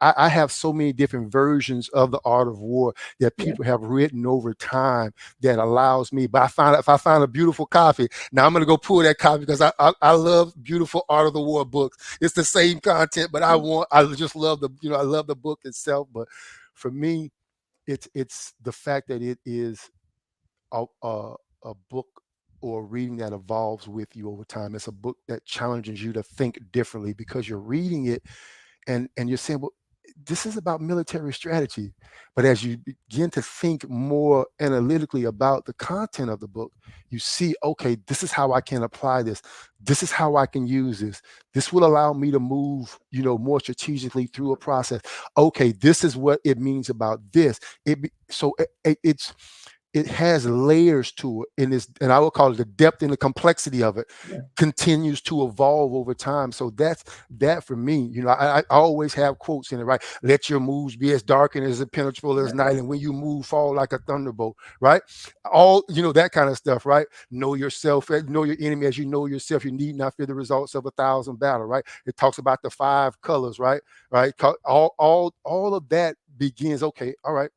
Speaker 2: I have so many different versions of The Art of War that people have written over time that allows me. But if I find a beautiful copy, now I'm gonna go pull that copy, because I love beautiful Art of the War books. It's the same content, but I just love I love the book itself. But for me, it's the fact that it is a book or reading that evolves with you over time. It's a book that challenges you to think differently, because you're reading it and you're saying, well, this is about military strategy. But as you begin to think more analytically about the content of the book, you see, okay, this is how I can apply this. This is how I can use this. This will allow me to move, more strategically through a process. Okay, this is what it means about this. It has layers to it, and I would call it the depth and the complexity of it continues to evolve over time. So that for me, I always have quotes in it, right? Let your moves be as dark and as impenetrable as night, and when you move, fall like a thunderbolt, right? All that kind of stuff, right? Know yourself, know your enemy as you know yourself. You need not fear the results of 1,000 battles, right? It talks about the 5 colors, right? All of that begins. Okay, all right,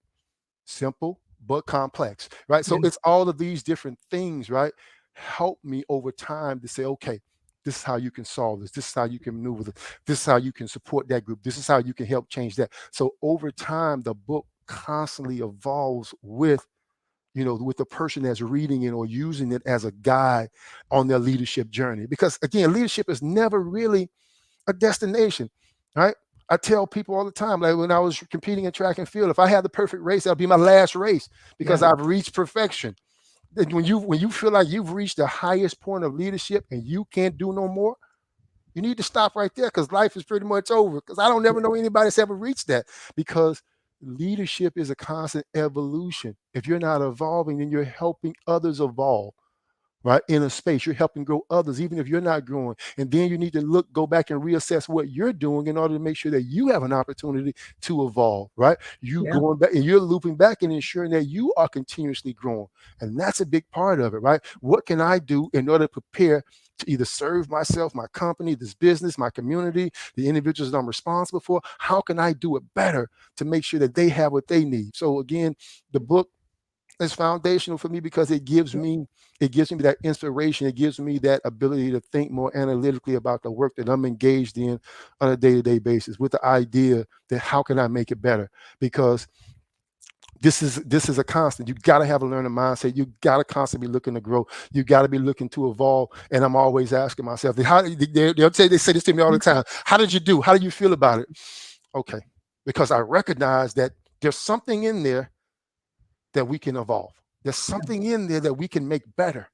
Speaker 2: simple but complex, right? So it's all of these different things, right? Help me over time to say, okay, this is how you can solve this. This is how you can maneuver this. This is how you can support that group. This is how you can help change that. So over time, the book constantly evolves with the person that's reading it or using it as a guide on their leadership journey. Because again, leadership is never really a destination, right? I tell people all the time, like when I was competing in track and field, if I had the perfect race, that'll be my last race because I've reached perfection. When you feel like you've reached the highest point of leadership and you can't do no more, you need to stop right there because life is pretty much over. Because I don't ever know anybody that's ever reached that, because leadership is a constant evolution. If you're not evolving, then you're helping others evolve. Right, in a space, you're helping grow others, even if you're not growing. And then you need to go back and reassess what you're doing in order to make sure that you have an opportunity to evolve. Right, you going back and you're looping back and ensuring that you are continuously growing, and that's a big part of it. Right, what can I do in order to prepare to either serve myself, my company, this business, my community, the individuals that I'm responsible for? How can I do it better to make sure that they have what they need? So again, the book is foundational for me because it gives me that inspiration. It gives me that ability to think more analytically about the work that I'm engaged in on a day-to-day basis, with the idea that how can I make it better? Because this is a constant. You got to have a learning mindset. You got to constantly be looking to grow. You got to be looking to evolve. And I'm always asking myself, they say this to me all the time. How did you do? How do you feel about it? Okay, because I recognize that there's something in there that we can evolve. There's something in there that we can make better.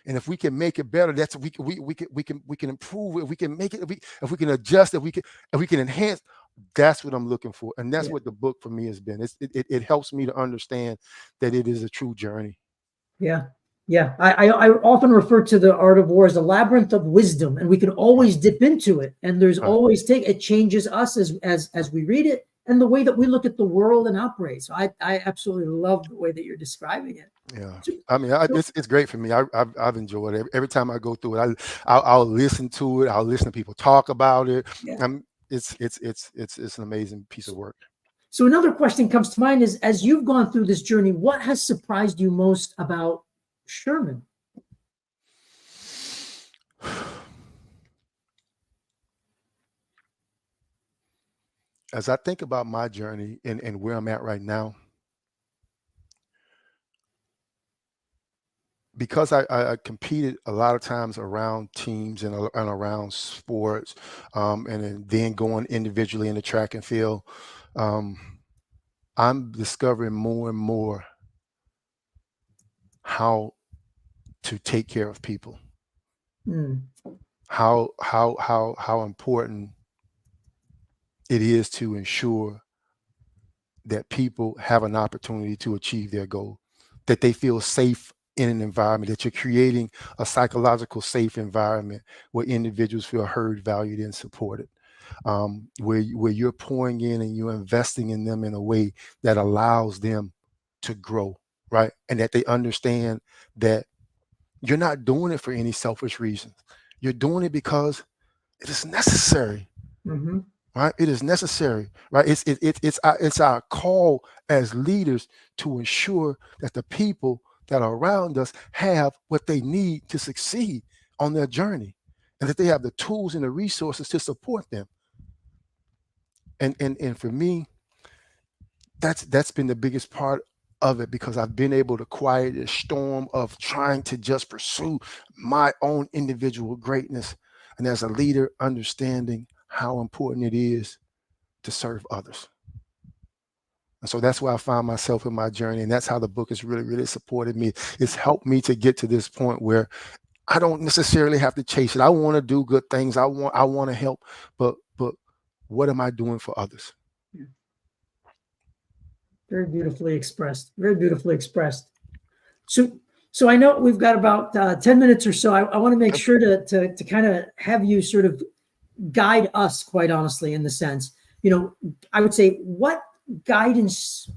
Speaker 2: And if we can make it better, that's we can improve it. We can make it. If we can adjust it, if we can enhance. That's what I'm looking for, and that's what the book for me has been. It helps me to understand that it is a true journey.
Speaker 1: Yeah. I often refer to the art of war as a labyrinth of wisdom, and we can always dip into it. And there's always it changes us as we read it, and the way that we look at the world and operate. So I absolutely love the way that you're describing it.
Speaker 2: Yeah, I mean, it's great for me. I've enjoyed it. Every time I go through it, I'll listen to it. I'll listen to people talk about it.
Speaker 1: Yeah.
Speaker 2: It's an amazing piece of work.
Speaker 1: So another question comes to mind is, as you've gone through this journey, what has surprised you most about Sherman?
Speaker 2: As I think about my journey and where I'm at right now, because I competed a lot of times around teams and around sports, and then going individually in the track and field, I'm discovering more and more how to take care of people. How important it is to ensure that people have an opportunity to achieve their goal, that they feel safe in an environment, that you're creating a psychological safe environment where individuals feel heard, valued, and supported, where you're pouring in and you're investing in them in a way that allows them to grow, right? And that they understand that you're not doing it for any selfish reasons. You're doing it because it is necessary. Right? It is necessary, right? It's our call as leaders to ensure that the people that are around us have what they need to succeed on their journey, and that they have the tools and the resources to support them. And for me, that's been the biggest part of it, because I've been able to quiet the storm of trying to just pursue my own individual greatness, and as a leader, understanding how important it is to serve others. And so that's where I find myself in my journey. And that's how the book has really, really supported me. It's helped me to get to this point where I don't necessarily have to chase it. I want to do good things. I want to help, but what am I doing for others?
Speaker 1: Yeah. Very beautifully expressed. Very beautifully expressed. So I know we've got about 10 minutes or so. I want to make sure to kind of have you sort of guide us, quite honestly, in the sense, I would say, what guidance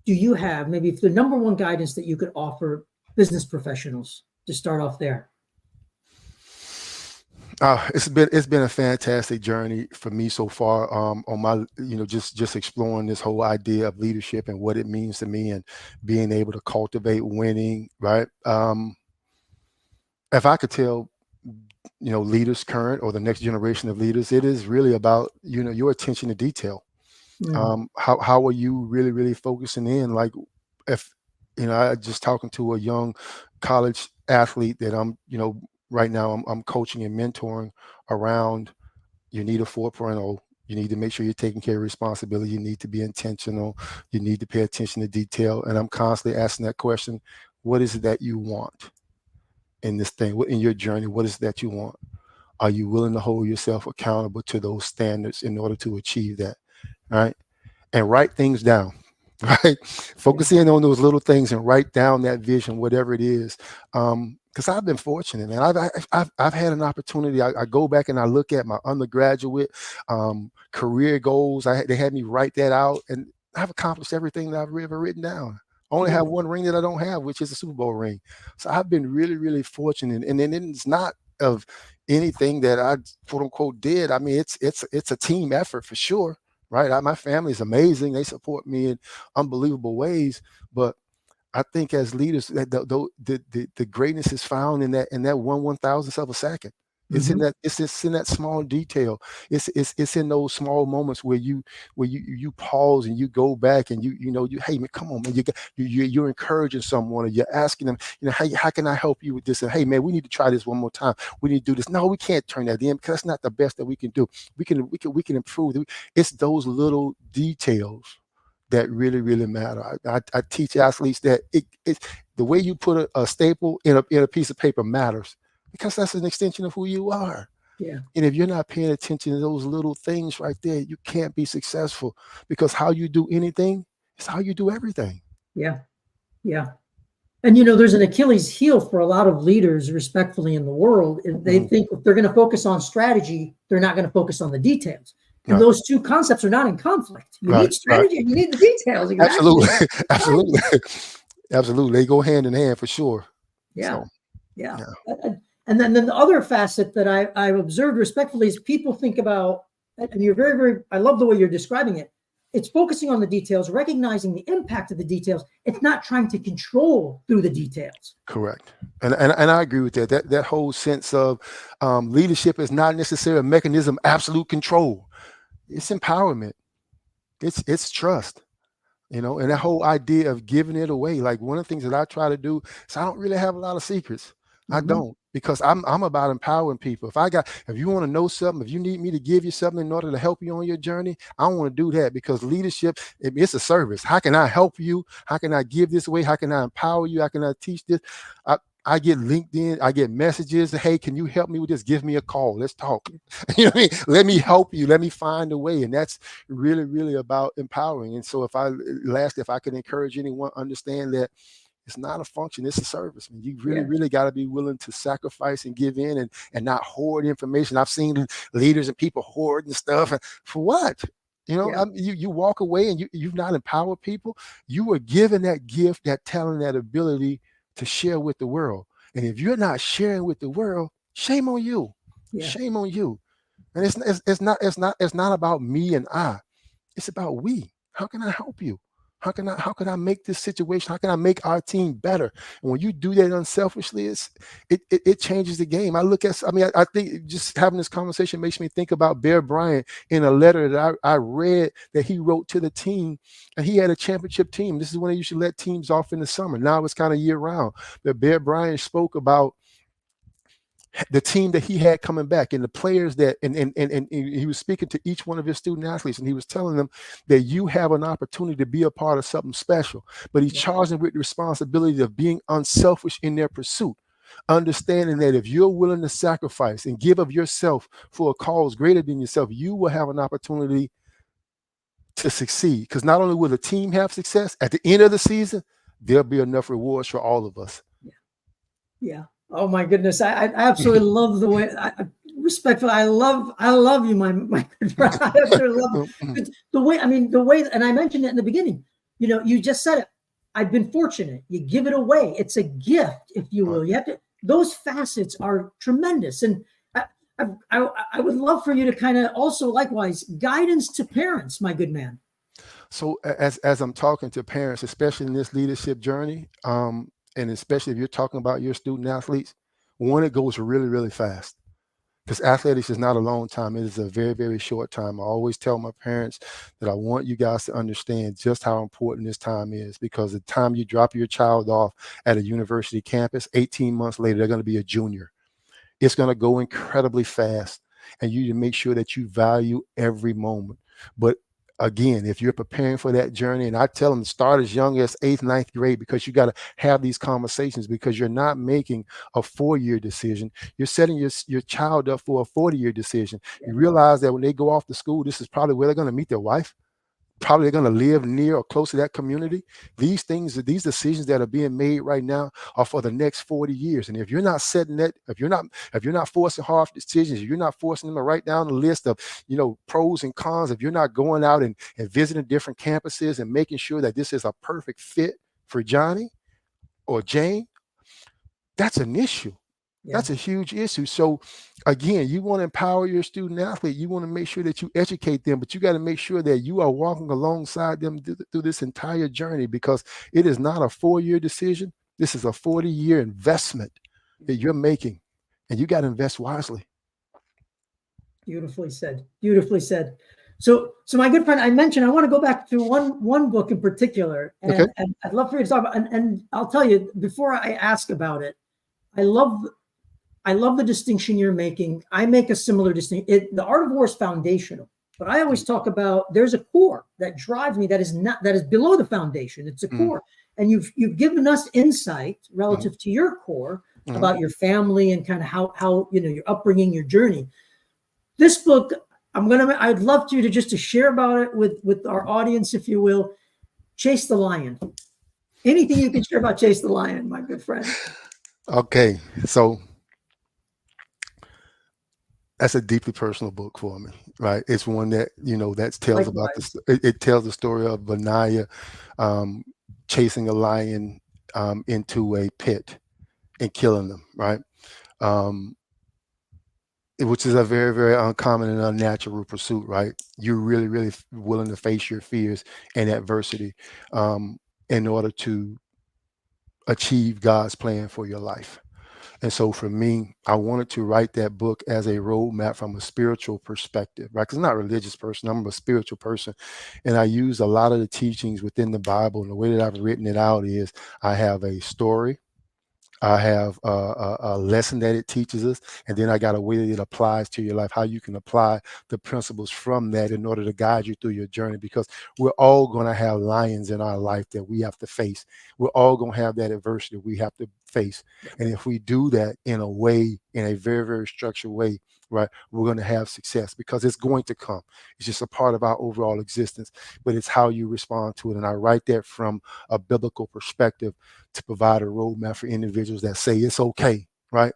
Speaker 1: do you have, maybe the number one guidance that you could offer business professionals to start off there?
Speaker 2: It's been a fantastic journey for me so far, on my, just exploring this whole idea of leadership and what it means to me, and being able to cultivate winning, right? If I could tell, leaders current or the next generation of leaders, it is really about, your attention to detail. How are you really, really focusing in? Like, if, I just talking to a young college athlete that I'm, right now I'm coaching and mentoring around, you need a 4.0, You need to make sure you're taking care of responsibility. You need to be intentional. You need to pay attention to detail. And I'm constantly asking that question, what is it that you want in this thing, in your journey? What is it that you want? Are you willing to hold yourself accountable to those standards in order to achieve that? All right. And write things down, right? Focus in on those little things and write down that vision, whatever it is. Because I've been fortunate, man. I've had an opportunity. I go back and I look at my undergraduate career goals. They had me write that out, and I've accomplished everything that I've ever written down. I only have one ring that I don't have, which is a Super Bowl ring. So I've been really, really fortunate. And then it's not of anything that I quote unquote did. I mean, it's a team effort for sure. Right. My family is amazing. They support me in unbelievable ways. But I think as leaders, the greatness is found in that 1/1000th of a second. It's in that, it's in that small detail. It's in those small moments where you pause and you go back and hey man, come on man, you're encouraging someone, or you're asking them, hey, how can I help you with this? And hey man, we need to try this one more time. We need to do this. No, we can't turn that in because that's not the best that we can do. We can improve. It's those little details that really, really matter. I teach athletes that it's the way you put a staple in a piece of paper matters, because that's an extension of who you are.
Speaker 1: Yeah.
Speaker 2: And if you're not paying attention to those little things right there, you can't be successful, because how you do anything is how you do everything.
Speaker 1: Yeah. Yeah. And, there's an Achilles heel for a lot of leaders, respectfully, in the world. They think if they're going to focus on strategy, they're not going to focus on the details. And those two concepts are not in conflict. You need strategy and you need the details. Exactly.
Speaker 2: Absolutely. Absolutely. They go hand in hand for sure.
Speaker 1: Yeah. So, yeah. And then the other facet that I've observed respectfully is people think about, and you're very, very, I love the way you're describing it. It's focusing on the details, recognizing the impact of the details. It's not trying to control through the details.
Speaker 2: Correct. And I agree with that. That whole sense of leadership is not necessarily a mechanism of absolute control. It's empowerment. It's trust. And that whole idea of giving it away. Like, one of the things that I try to do is, I don't really have a lot of secrets. I don't, because I'm about empowering people. If you want to know something, if you need me to give you something in order to help you on your journey, I want to do that, because leadership, it's a service. How can I help you? How can I give this away? How can I empower you? How can I teach this? I get LinkedIn, I get messages. Hey, can you help me with this? Give me a call. Let's talk. You know what I mean? Let me help you. Let me find a way. And that's really, really about empowering. And so if I can encourage anyone, understand that it's not a function, it's a service. And you really, really got to be willing to sacrifice and give in, and not hoard information. I've seen leaders and people hoarding stuff. For what? You walk away and you've not empowered people. You were given that gift, that talent, that ability to share with the world. And if you're not sharing with the world, shame on you. Yeah. Shame on you. And it's not about me and I. It's about we. How can I help you? How can I make this situation? How can I make our team better? And when you do that unselfishly, it changes the game. I think just having this conversation makes me think about Bear Bryant in a letter that I read that he wrote to the team, and he had a championship team. This is when they used to let teams off in the summer. Now it's kind of year round. But Bear Bryant spoke about the team that he had coming back, and the players that, and he was speaking to each one of his student athletes, and he was telling them that you have an opportunity to be a part of something special, but he charged them with the responsibility of being unselfish in their pursuit, understanding that if you're willing to sacrifice and give of yourself for a cause greater than yourself, you will have an opportunity to succeed. Because not only will the team have success, at the end of the season, there'll be enough rewards for all of us.
Speaker 1: Yeah. Oh my goodness. I absolutely love the way respectfully. I love you, my good friend. I absolutely love the way, and I mentioned it in the beginning, you just said it. I've been fortunate. You give it away. It's a gift, if you will. You have to, those facets are tremendous. And I would love for you to kind of also likewise guidance to parents, my good man.
Speaker 2: So as I'm talking to parents, especially in this leadership journey, and especially if you're talking about your student athletes, one, it goes really, really fast, because athletics is not a long time. It is a very, very short time. I always tell my parents that I want you guys to understand just how important this time is, because the time you drop your child off at a university campus, 18 months later, they're going to be a junior. It's going to go incredibly fast. and you need to make sure that you value every moment. But again, if you're preparing for that journey, and I tell them start as young as 8th, 9th grade, because you got to have these conversations, because you're not making a 4-year decision. You're setting your child up for a 40-year decision.
Speaker 1: Yeah.
Speaker 2: You realize that when they go off to school, this is probably where they're going to meet their wife. Probably going to live near or close to that community. These things, these decisions that are being made right now are for the next 40 years. And if you're not setting that, if you're not forcing hard decisions, if you're not forcing them to write down a list of, pros and cons, if you're not going out and visiting different campuses and making sure that this is a perfect fit for Johnny or Jane, that's an issue.
Speaker 1: Yeah.
Speaker 2: That's a huge issue. So again, you want to empower your student athlete. You want to make sure that you educate them, but you got to make sure that you are walking alongside them through this entire journey, because it is not a 4-year decision. This is a 40-year investment that you're making, and you got to invest wisely.
Speaker 1: Beautifully said. Beautifully said. So my good friend, I mentioned I want to go back to one book in particular, and,
Speaker 2: Okay.
Speaker 1: and I'd love for you to talk about. And I'll tell you before I ask about it, I love the distinction you're making. I make a similar distinction. The Art of War is foundational, but I always talk about there's a core that drives me that is below the foundation. It's a core, and you've given us insight relative to your core about your family and kind of how your upbringing, your journey. This book, I'd love you to share about it with our audience, if you will. Chase the Lion. Anything you can share about Chase the Lion, my good friend.
Speaker 2: Okay, so that's a deeply personal book for me, right? It's one that that tells
Speaker 1: Likewise.
Speaker 2: about this. It tells the story of Benaiah chasing a lion into a pit and killing them, right? Which is a very, very uncommon and unnatural pursuit, right? You're really, really willing to face your fears and adversity in order to achieve God's plan for your life. And so for me, I wanted to write that book as a roadmap from a spiritual perspective, right? Because I'm not a religious person, I'm a spiritual person. And I use a lot of the teachings within the Bible. And the way that I've written it out is I have a story, I have a lesson that it teaches us, and then I got a way that it applies to your life, how you can apply the principles from that in order to guide you through your journey, because we're all going to have lions in our life that we have to face. We're all going to have that adversity we have to face. And if we do that in a way, in a very, very structured way, right, we're going to have success, because it's going to come. It's just a part of our overall existence, but it's how you respond to it. And I write that from a biblical perspective to provide a roadmap for individuals that say it's okay, right?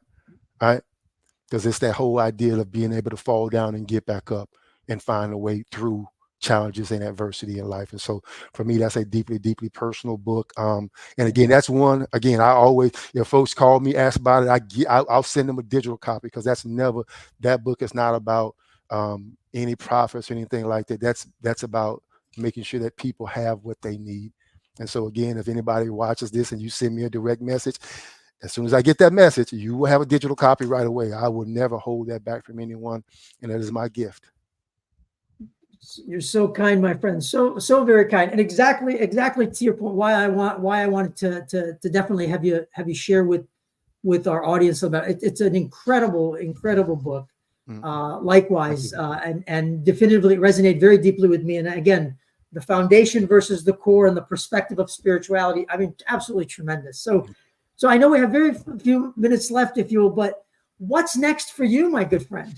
Speaker 2: Because it's that whole idea of being able to fall down and get back up and find a way through challenges and adversity in life. And so for me, that's a deeply, deeply personal book. And again, that's one, again, I always, if folks call me, ask about it, I'll send them a digital copy, because that book is not about any profits or anything like that. That's about making sure that people have what they need. And so again, if anybody watches this and you send me a direct message, as soon as I get that message, you will have a digital copy right away. I will never hold that back from anyone. And that is my gift.
Speaker 1: You're so kind, my friend. So very kind. And exactly to your point, why I wanted to definitely have you share with our audience about it. It's an incredible book. Likewise, and definitively resonate very deeply with me. And again, the foundation versus the core and the perspective of spirituality. I mean, absolutely tremendous. So I know we have very few minutes left, if you will, but what's next for you, my good friend?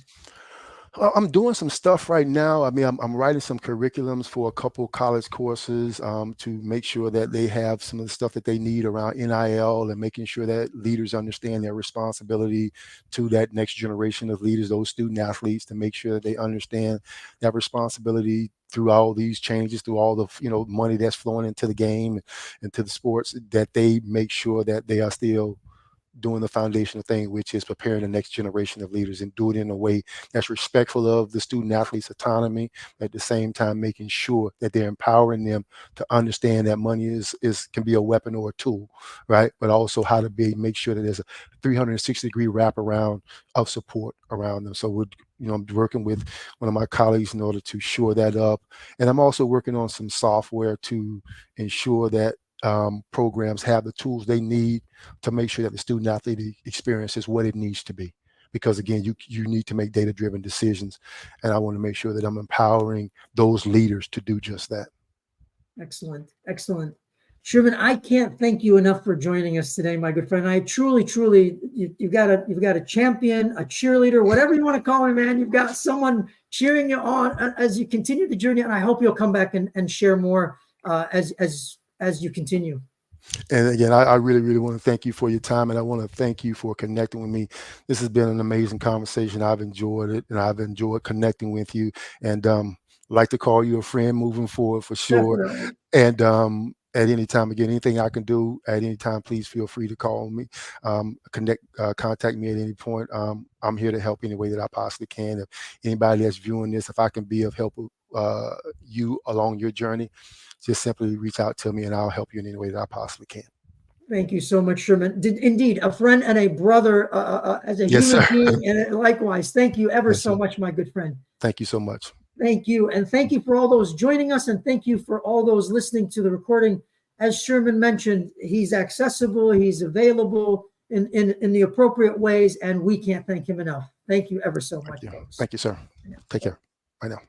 Speaker 2: I'm doing some stuff right now. I mean, I'm writing some curriculums for a couple college courses to make sure that they have some of the stuff that they need around NIL, and making sure that leaders understand their responsibility to that next generation of leaders, those student athletes, to make sure that they understand that responsibility through all these changes, through all the money that's flowing into the game and to the sports, that they make sure that they are still doing the foundational thing, which is preparing the next generation of leaders, and do it in a way that's respectful of the student athlete's autonomy, at the same time making sure that they're empowering them to understand that money can be a weapon or a tool, right? But also how to make sure that there's a 360-degree wraparound of support around them. So I'm working with one of my colleagues in order to shore that up. And I'm also working on some software to ensure that programs have the tools they need to make sure that the student athlete experience is what it needs to be. because again, you need to make data-driven decisions. And I want to make sure that I'm empowering those leaders to do just that.
Speaker 1: Excellent. Excellent. Sherman, I can't thank you enough for joining us today, my good friend. I truly, you've got a champion, a cheerleader, whatever you want to call me, man. You've got someone cheering you on as you continue the journey. And I hope you'll come back and share more as you continue.
Speaker 2: And again, I really, really want to thank you for your time, and I want to thank you for connecting with me. This has been an amazing conversation. I've enjoyed it, and I've enjoyed connecting with you. And like to call you a friend moving forward for sure.
Speaker 1: Definitely.
Speaker 2: And at any time, again, anything I can do at any time, please feel free to call me, contact me at any point. I'm here to help any way that I possibly can. If anybody that's viewing this, if I can be of help you along your journey, just simply reach out to me and I'll help you in any way that I possibly can.
Speaker 1: Thank you so much, Sherman. Indeed, a friend and a brother as a
Speaker 2: Yes,
Speaker 1: human
Speaker 2: sir.
Speaker 1: being, and likewise. Thank you ever
Speaker 2: Yes,
Speaker 1: so
Speaker 2: sir.
Speaker 1: much, my good friend.
Speaker 2: Thank you so much.
Speaker 1: Thank you. And thank you for all those joining us. And thank you for all those listening to the recording. As Sherman mentioned, he's accessible, he's available in the appropriate ways, and we can't thank him enough. Thank you ever so much, folks.
Speaker 2: Thank you, sir.
Speaker 1: Yeah.
Speaker 2: Take care. Bye now.